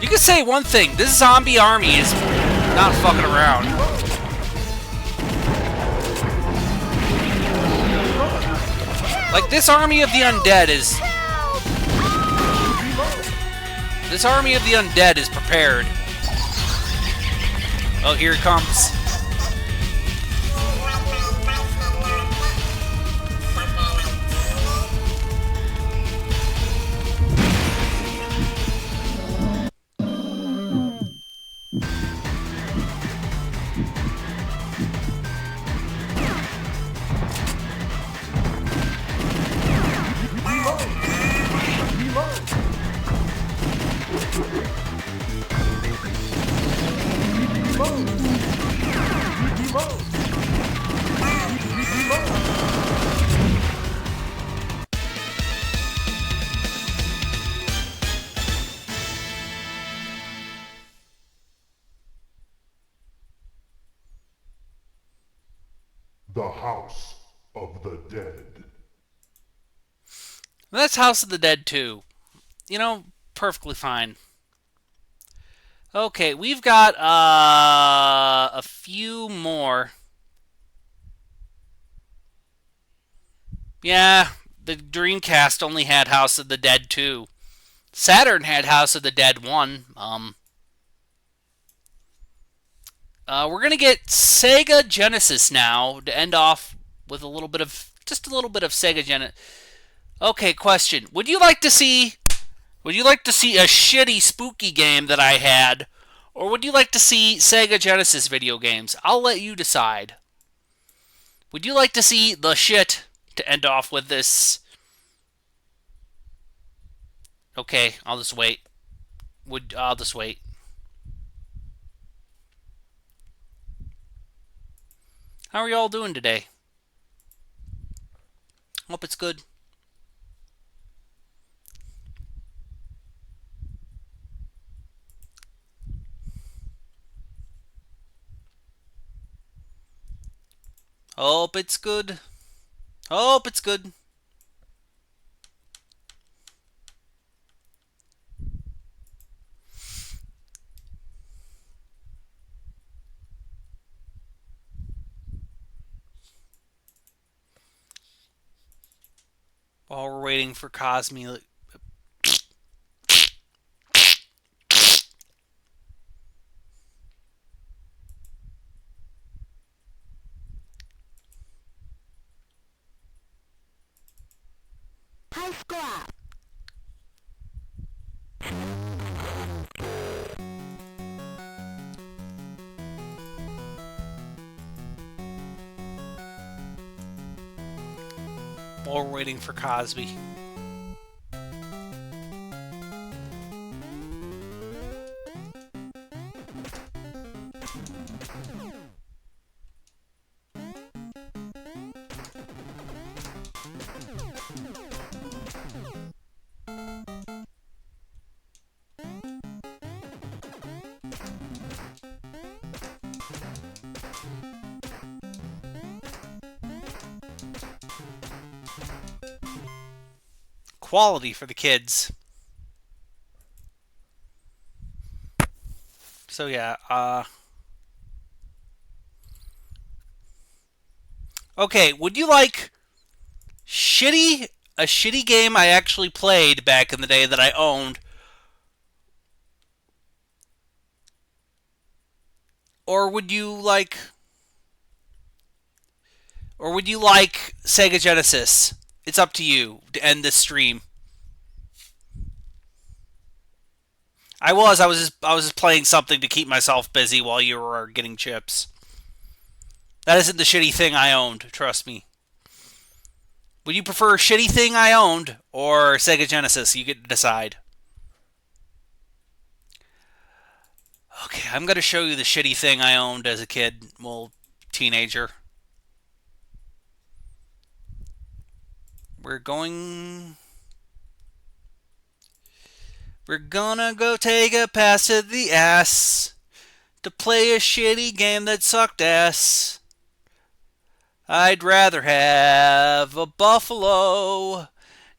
You can say one thing, this zombie army is not fucking around. Like, this army of the undead is... This army of the undead is prepared. Oh, here it comes. The House of the Dead. That's House of the Dead 2. You know, perfectly fine. Okay, we've got a few more. Yeah, the Dreamcast only had House of the Dead 2. Saturn had House of the Dead 1. We're gonna get Sega Genesis now to end off with just a little bit of Sega Genesis. Okay, question: Would you like to see a shitty spooky game that I had, or would you like to see Sega Genesis video games? I'll let you decide. Would you like to see the shit to end off with this? Okay, I'll just wait. I'll just wait. How are y'all doing today? Hope it's good. Hope it's good. Hope it's good. While we're waiting for Cosme. High score. While we're waiting for Cosby. Quality for the kids. So yeah, okay, would you like a shitty game I actually played back in the day that I owned? Or would you like Sega Genesis? It's up to you to end this stream. I was just playing something to keep myself busy while you were getting chips. That isn't the shitty thing I owned, trust me. Would you prefer a shitty thing I owned or Sega Genesis? You get to decide. Okay, I'm going to show you the shitty thing I owned as a kid, well, teenager. We're gonna go take a pass to the ass to play a shitty game that sucked ass. I'd rather have a buffalo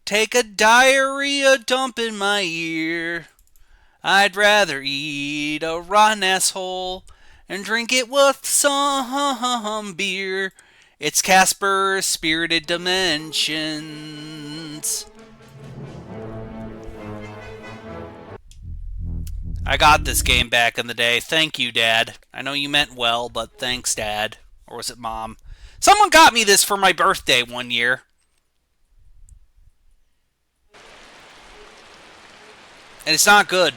take a diarrhea dump in my ear. I'd rather eat a rotten asshole and drink it with some beer. It's Casper's Spirited Dimensions. I got this game back in the day. Thank you, Dad. I know you meant well, but thanks, Dad. Or was it Mom? Someone got me this for my birthday one year. And it's not good.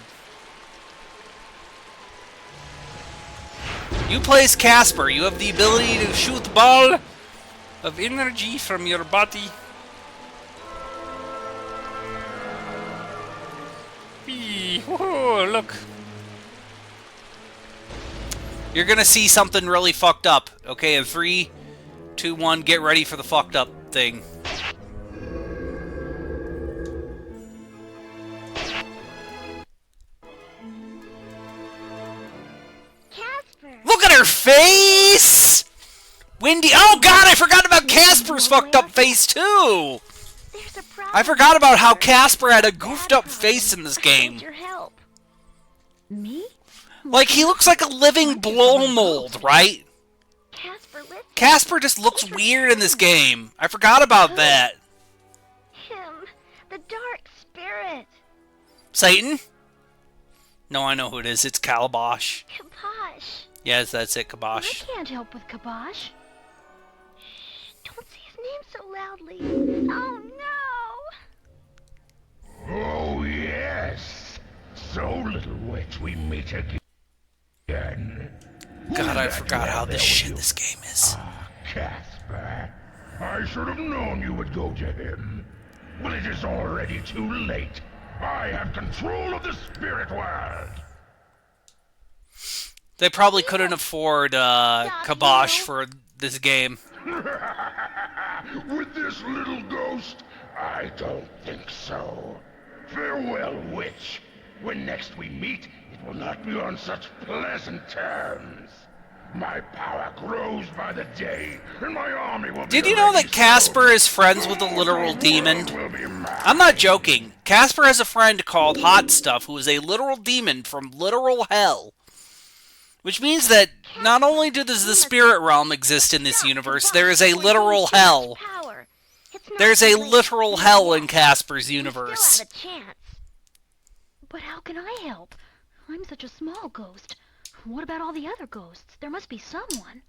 You play as Casper. You have the ability to shoot the ball of energy from your body. Whoa, look. You're gonna see something really fucked up. Okay, in 3, 2, 1, get ready for the fucked up thing. Casper. Look at her face! Wendy. Oh god, I forgot about Casper's fucked up face too! There's a problem. I forgot about how Casper had a goofed up face in this I game. need your help. Me? Like, he looks like a living blow mold, right? Casper, listen. Casper just looks weird in this game. I forgot about that. Him. The dark spirit. Satan? No, I know who it is. It's Calabosh. Kabosh. Yes, that's it, I Kabosh. can't help with Kabosh. Shh, don't say his name so loudly. Oh no! Oh, yes. So, little witch, we meet again. God, I forgot how this shit this game is. Ah, Casper. I should have known you would go to him. Well, it is already too late. I have control of the spirit world. They probably couldn't afford Kabosh for this game. With this little ghost? I don't think so. Farewell, witch. When next we meet, it will not be on such pleasant terms. My power grows by the day, and my army will be Did you know already that Casper soon. is friends with a literal The demon? world will be mine. I'm not joking. Casper has a friend called Hot Stuff who is a literal demon from literal hell. Which means that not only does the spirit realm exist in this universe, there is a literal hell. Power. It's not There's too a late. literal hell in Casper's You universe. still have a chance. But how can I help? I'm such a small ghost. What about all the other ghosts? There must be someone.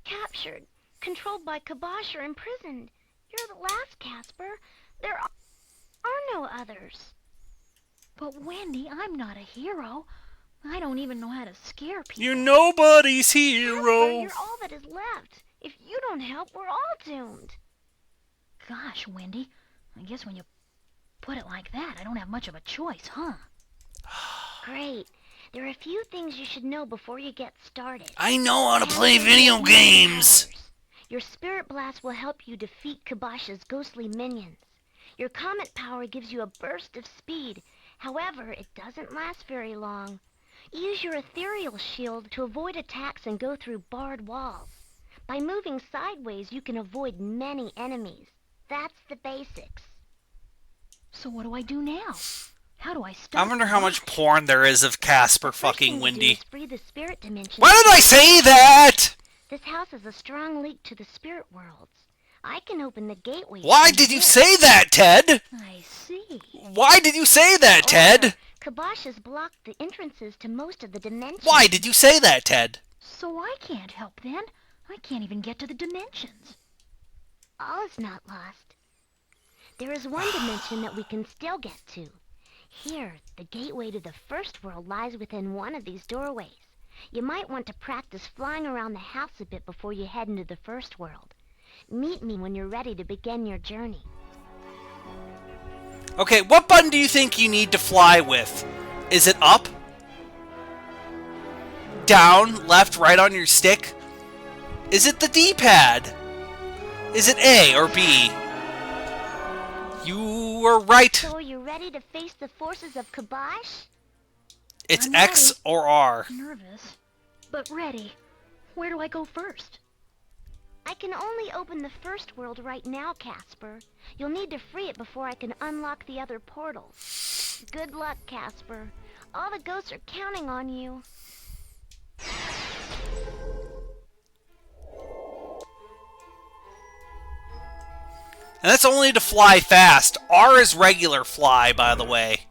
Captured, controlled by Kibosh or imprisoned. You're the last, Casper. There are no others. But Wendy, I'm not a hero. I don't even know how to scare people. You're nobody's Casper, hero. you're all that is left. If you don't help, we're all doomed. Gosh, Wendy, I guess when you put it like that, I don't have much of a choice, huh? Great. There are a few things you should know before you get started. I know how to Casper play video has games. powers. Your Spirit Blast will help you defeat Kibosh's ghostly minions. Your Comet Power gives you a burst of speed. However, it doesn't last very long. Use your Ethereal Shield to avoid attacks and go through barred walls. By moving sideways, you can avoid many enemies. That's the basics. So what do I do now? How do I stop? I wonder how much porn there is of Casper First thing fucking to do Wendy. is free the spirit dimension. Why did I say that? This house has a strong link to the spirit worlds. I can open the gateway. Why from did you here. say that, Ted? I see. Why did you say that, Ted? Kibosh has blocked the entrances to most of the dimensions. Why did you say that, Ted? So I can't help then. I can't even get to the dimensions. All is not lost. There is one dimension that we can still get to. Here, the gateway to the first world lies within one of these doorways. You might want to practice flying around the house a bit before you head into the first world. Meet me when you're ready to begin your journey. Okay, what button do you think you need to fly with? Is it up? Down, left, right on your stick? Is it the D-pad? Is it A or B? You were right. So are you ready to face the forces of Kibosh? It's I'm X ready. or R. Nervous, but ready. Where do I go first? I can only open the first world right now, Casper. You'll need to free it before I can unlock the other portals. Good luck, Casper. All the ghosts are counting on you. And that's only to fly fast. R is regular fly, by the way.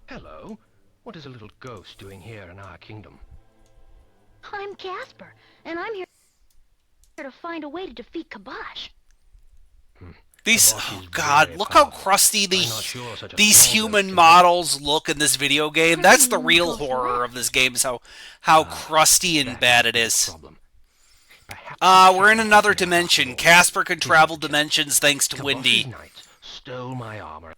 Hello. What is a little ghost doing here in our kingdom? I'm Casper, and I'm here to find a way to defeat Kibosh. These, boss oh is god, very look how powerful. crusty I'm not sure such a these small human ghost can models look in this video game. That's the Everyone real goes horror left. of this game, is how crusty and That bad it the is. problem. Perhaps We're in the another champion dimension. after all. Casper can travel Future. dimensions thanks to Kibosh's Wendy. knights stole my armor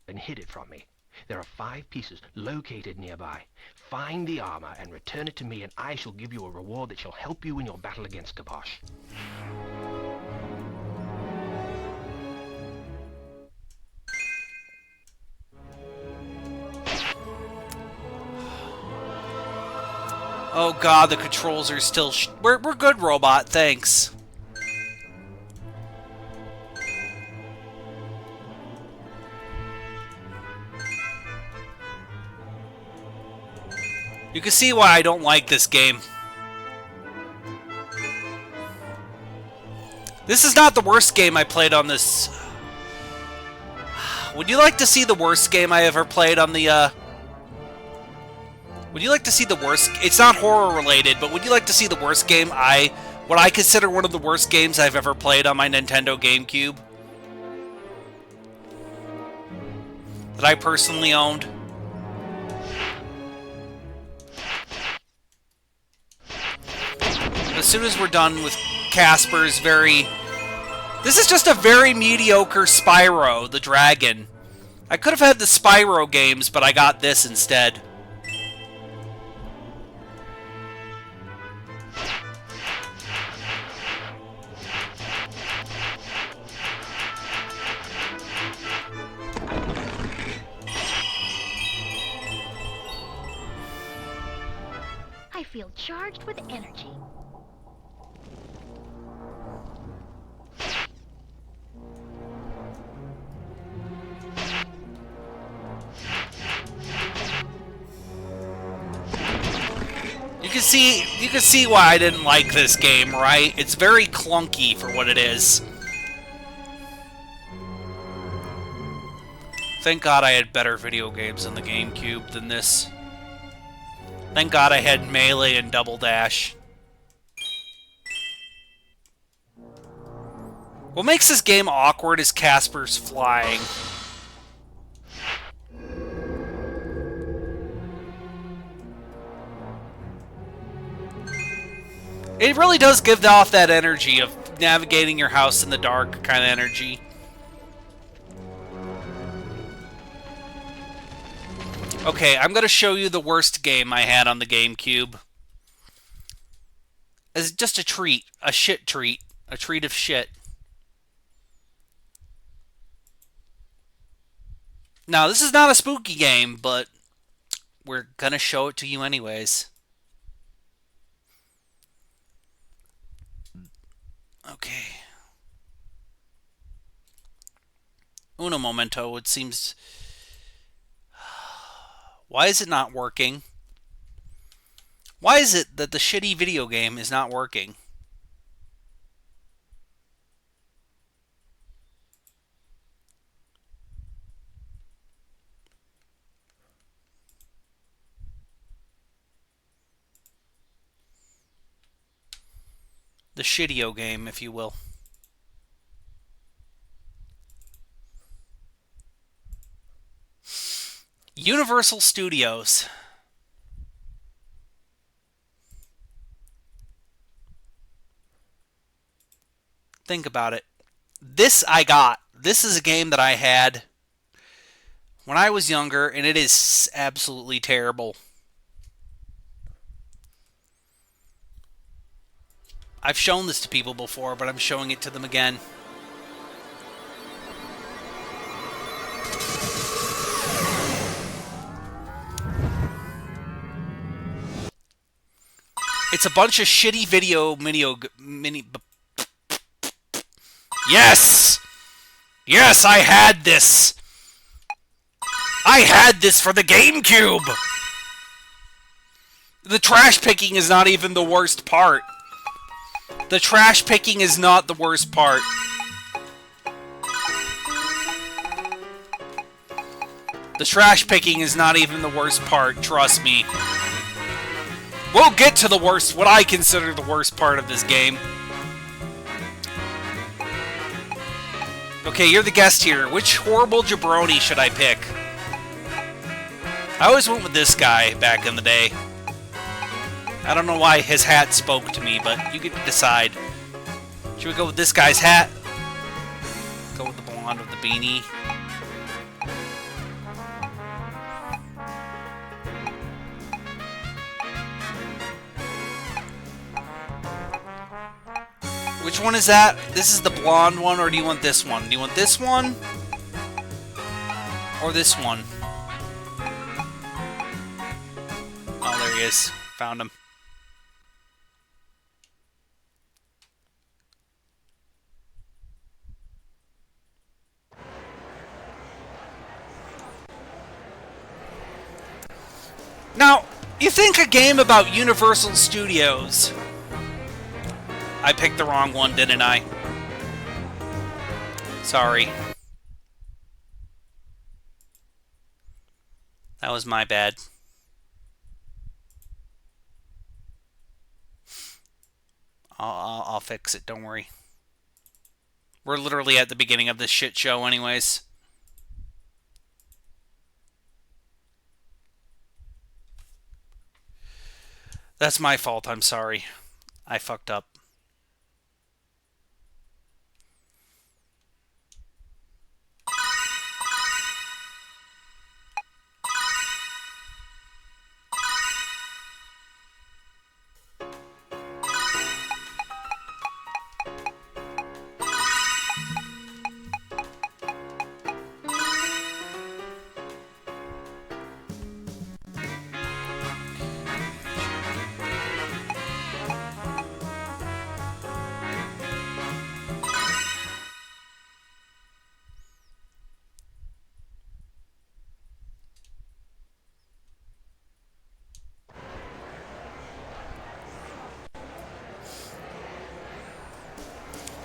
and hid it from me. There are 5 pieces located nearby. Find the armor and return it to me, and I shall give you a reward that shall help you in your battle against Kibosh. Oh god, the controls are still we're good, robot, thanks. You can see why I don't like this game. This is not the worst game I played on this. Would you like to see the worst game I ever played on the, Would you like to see the worst... It's not horror related, but would you like to see the worst game what I consider one of the worst games I've ever played on my Nintendo GameCube? That I personally owned? As soon as we're done with Casper's very... This is just a very mediocre Spyro, the dragon. I could have had the Spyro games, but I got this instead. I feel charged with energy. you can see why I didn't like this game, right? It's very clunky for what it is. Thank God I had better video games on the GameCube than this. Thank God I had Melee and Double Dash. What makes this game awkward is Casper's flying. It really does give off that energy of navigating your house in the dark kind of energy. Okay, I'm going to show you the worst game I had on the GameCube. It's just a treat. A shit treat. A treat of shit. Now, this is not a spooky game, but we're going to show it to you anyways. Okay. Uno momento, it seems... Why is it not working? Why is it that the shitty video game is not working? The shitty-o game, if you will. Universal Studios. Think about it. This I got. This is a game that I had when I was younger, and it is absolutely terrible. I've shown this to people before, but I'm showing it to them again. It's a bunch of shitty mini. Yes! Yes, I had this! I had this for the GameCube! The trash picking is not even the worst part. The trash picking is not the worst part. The trash picking is not even the worst part, trust me. We'll get to the worst, what I consider the worst part of this game. Okay, you're the guest here. Which horrible jabroni should I pick? I always went with this guy back in the day. I don't know why his hat spoke to me, but you get to decide. Should we go with this guy's hat? Go with the blonde with the beanie. Which one is that? This is the blonde one, or do you want this one? Do you want this one? Or this one? Oh, there he is. Found him. Now, you think a game about Universal Studios... I picked the wrong one, didn't I? Sorry. That was my bad. I'll fix it, don't worry. We're literally at the beginning of this shit show anyways. That's my fault, I'm sorry. I fucked up.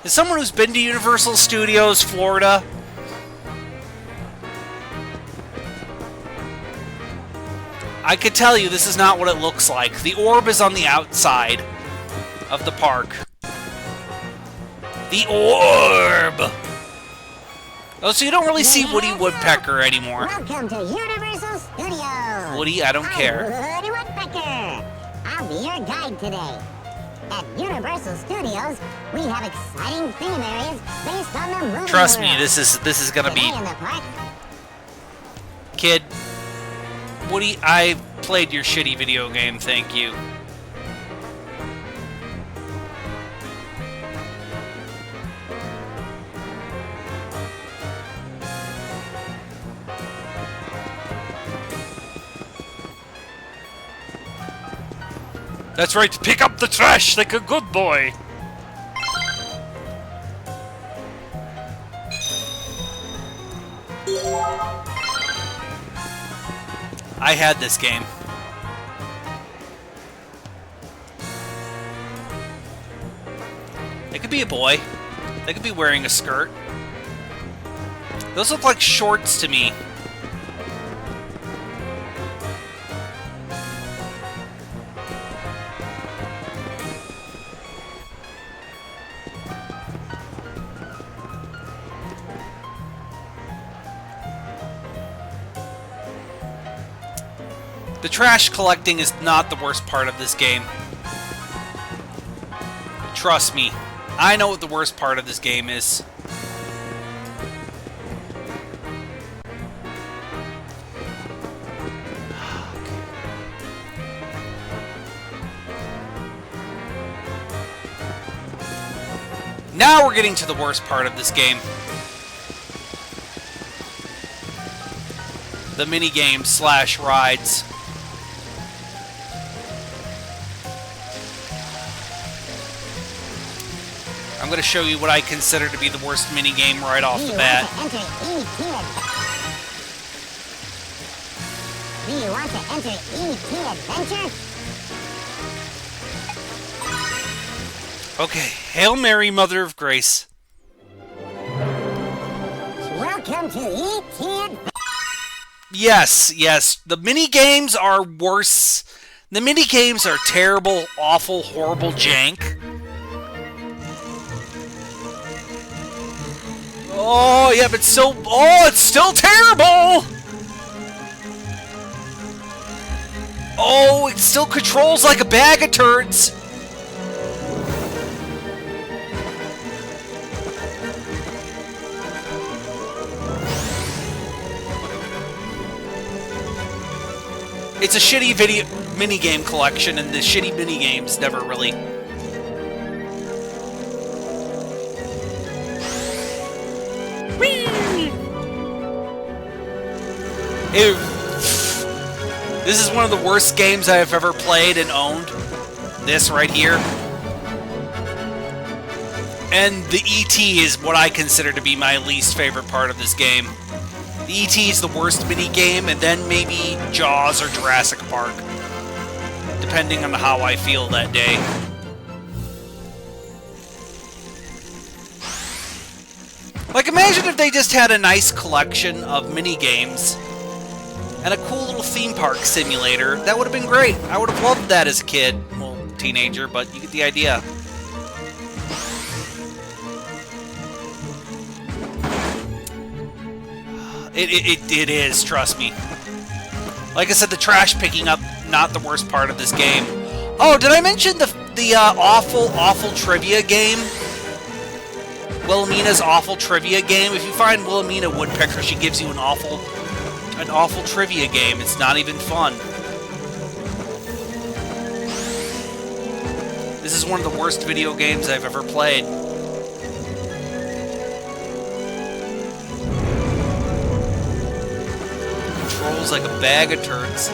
As someone who's been to Universal Studios Florida, I could tell you this is not what it looks like. The orb is on the outside of the park. The orb! Oh, so you don't really see Woody Woodpecker anymore. Welcome to Universal Studios. Woody, I don't care. I'm Woody Woodpecker. I'll be your guide today. At Universal Studios, we have exciting theme areas based on the movie Trust me, world. this is gonna be... Today in the park, Kid, Woody, I played your shitty video game, thank you. That's right, pick up the trash like a good boy! I had this game. It could be a boy. They could be wearing a skirt. Those look like shorts to me. The trash collecting is not the worst part of this game. Trust me, I know what the worst part of this game is. Now we're getting to the worst part of this game. The mini-games slash rides. I'm going to show you what I consider to be the worst mini-game right off the bat. Do you want to enter E.T. Adventure? Okay, Hail Mary, Mother of Grace. Welcome to E.T. Adventure. Yes, yes, the mini-games are worse. The mini-games are terrible, awful, horrible jank. Oh, yeah, but still... Oh, it's still terrible! Oh, it still controls like a bag of turds. It's a shitty video minigame collection, and the shitty minigames never really... This is one of the worst games I have ever played and owned. This right here. And the E.T. is what I consider to be my least favorite part of this game. The E.T. is the worst mini game, and then maybe Jaws or Jurassic Park. Depending on how I feel that day. Like, imagine if they just had a nice collection of mini games and a cool little theme park simulator. That would have been great. I would have loved that as a kid. Well, teenager, but you get the idea. It is, trust me. Like I said, the trash picking up, not the worst part of this game. Oh, did I mention the awful trivia game? Wilhelmina's awful trivia game. If you find Wilhelmina Woodpecker, she gives you an awful trivia game. It's not even fun. This is one of the worst video games I've ever played. Controls like a bag of turds.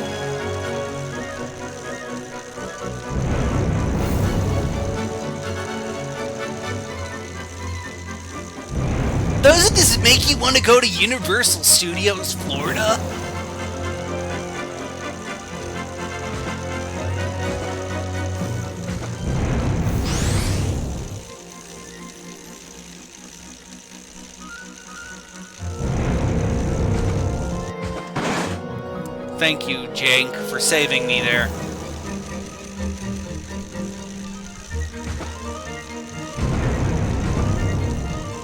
Doesn't this make you want to go to Universal Studios Florida? Thank you, Jank, for saving me there.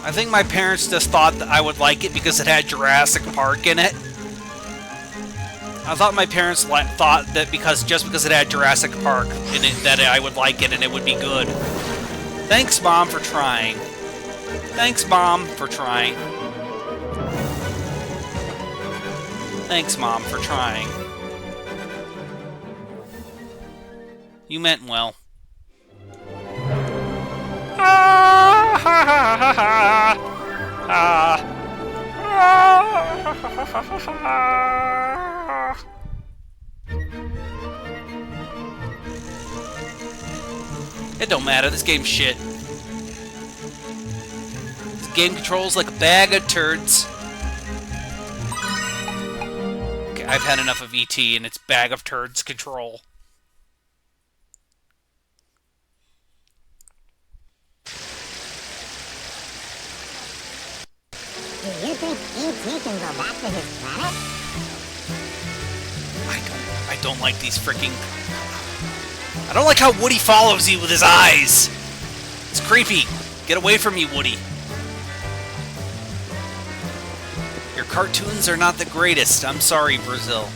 I think my parents just thought that I would like it because it had Jurassic Park in it. I thought my parents thought that just because it had Jurassic Park in it, that I would like it and it would be good. Thanks, Mom, for trying. Thanks, Mom, for trying. Thanks, Mom, for trying. You meant well. It don't matter, this game's shit. This game controls like a bag of turds. Okay, I've had enough of ET and its bag of turds control. Do you think E.T. can go back to his planet? I don't like these freaking... I don't like how Woody follows you with his eyes. It's creepy. Get away from me, Woody. Your cartoons are not the greatest. I'm sorry, Brazil.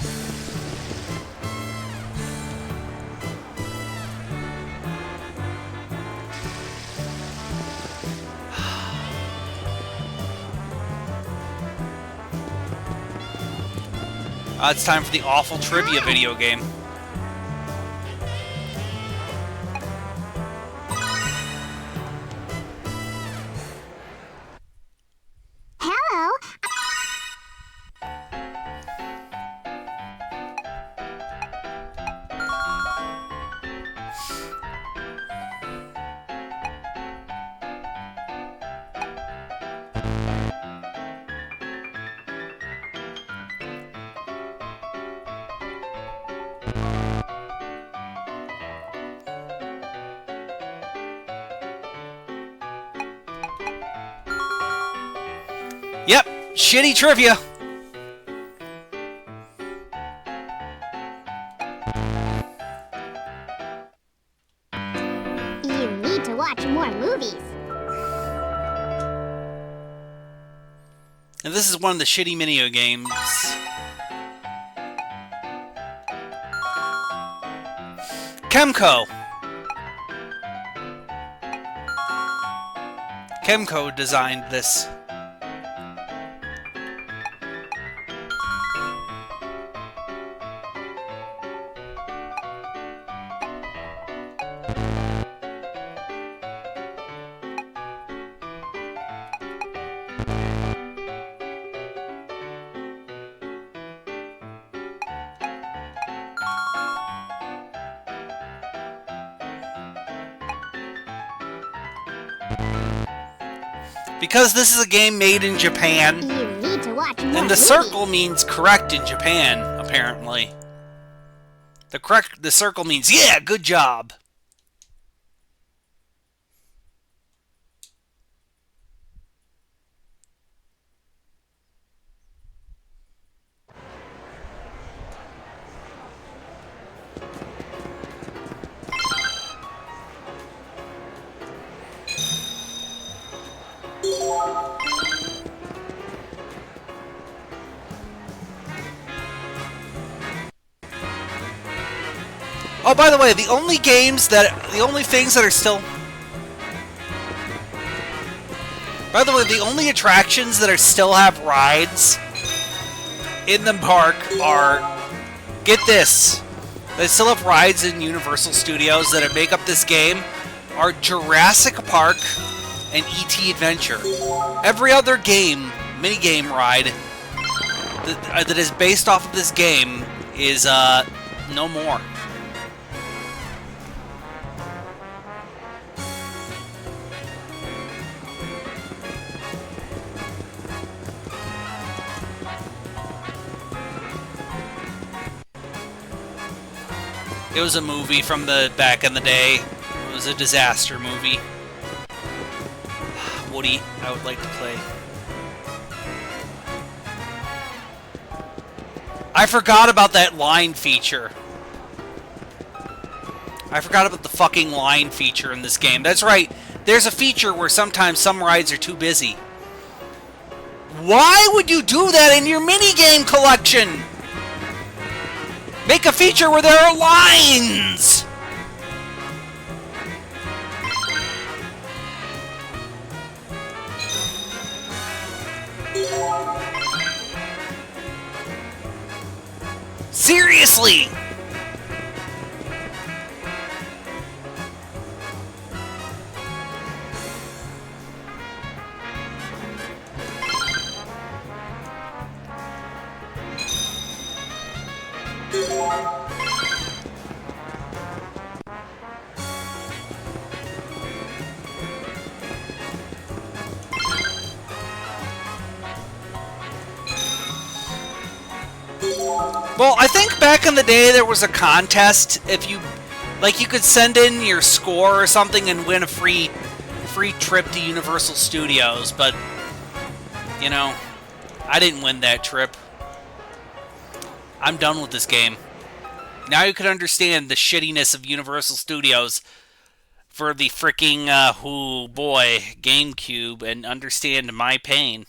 It's time for the awful trivia video game. Hello. Yep, shitty trivia. You need to watch more movies. And this is one of the shitty mini games. Chemco. Chemco designed this. Because this is a game made in Japan, You need to watch more and the movies. circle means correct in Japan, apparently. The circle means, yeah, good job. Oh, by the way, the only things that are still... By the way, the only attractions that still have rides in the park are... Get this. They still have rides in Universal Studios that make up this game are Jurassic Park and E.T. Adventure. Every other minigame ride that is based off of this game is, no more. It was a movie from the back in the day. It was a disaster movie. Woody, I would like to play. I forgot about that line feature. I forgot about the fucking line feature in this game. That's right. There's a feature where sometimes some rides are too busy. Why would you do that in your minigame collection? Make a feature where there are lines! Seriously! Well, I think back in the day there was a contest. If you, like, you could send in your score or something and win a free trip to Universal Studios. But you know, I didn't win that trip. I'm done with this game. Now you can understand the shittiness of Universal Studios for the freaking oh boy GameCube and understand my pain.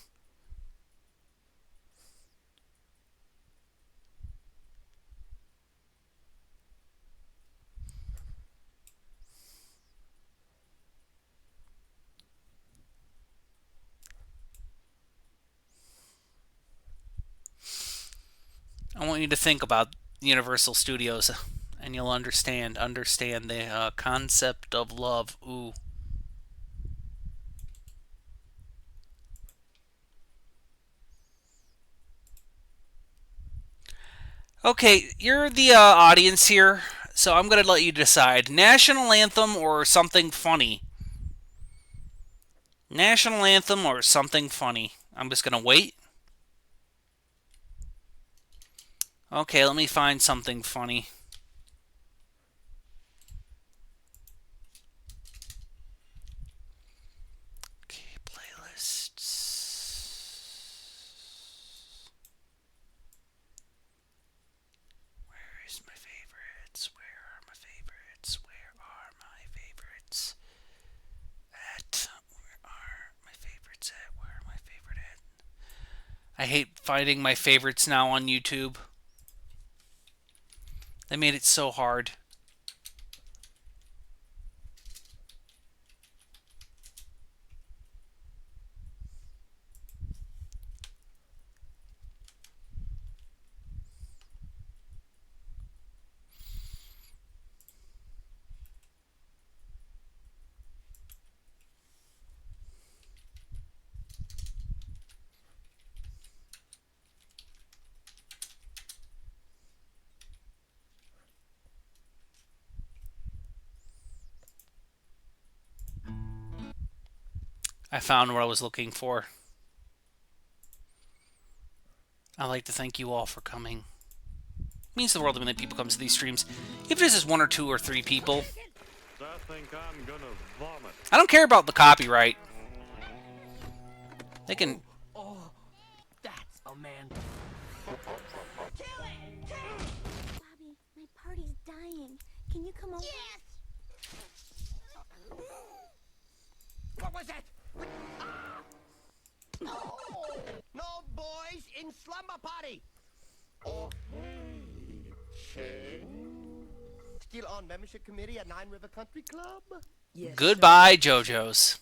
I want you to think about Universal Studios, and you'll understand the concept of love. Ooh. Okay, you're the audience here, so I'm gonna let you decide: national anthem or something funny. National anthem or something funny. I'm just gonna wait. Okay, let me find something funny. Okay, playlists. Where is my favorites? Where are my favorites? Where are my favorites? Where are my favorites at? Where are my favorite at? I hate finding my favorites now on YouTube. They made it so hard. I found what I was looking for. I'd like to thank you all for coming. It means the world to me that people come to these streams. If it's just 1 or 2 or 3 people. I think I'm gonna vomit. I don't care about the copyright. They can... Oh, that's a man. Bobby, my party's dying. Can you come over? Yes! What was that? No! No boys in slumber party! Oh, still on membership committee at Nine River Country Club? Yes, goodbye, JoJo's.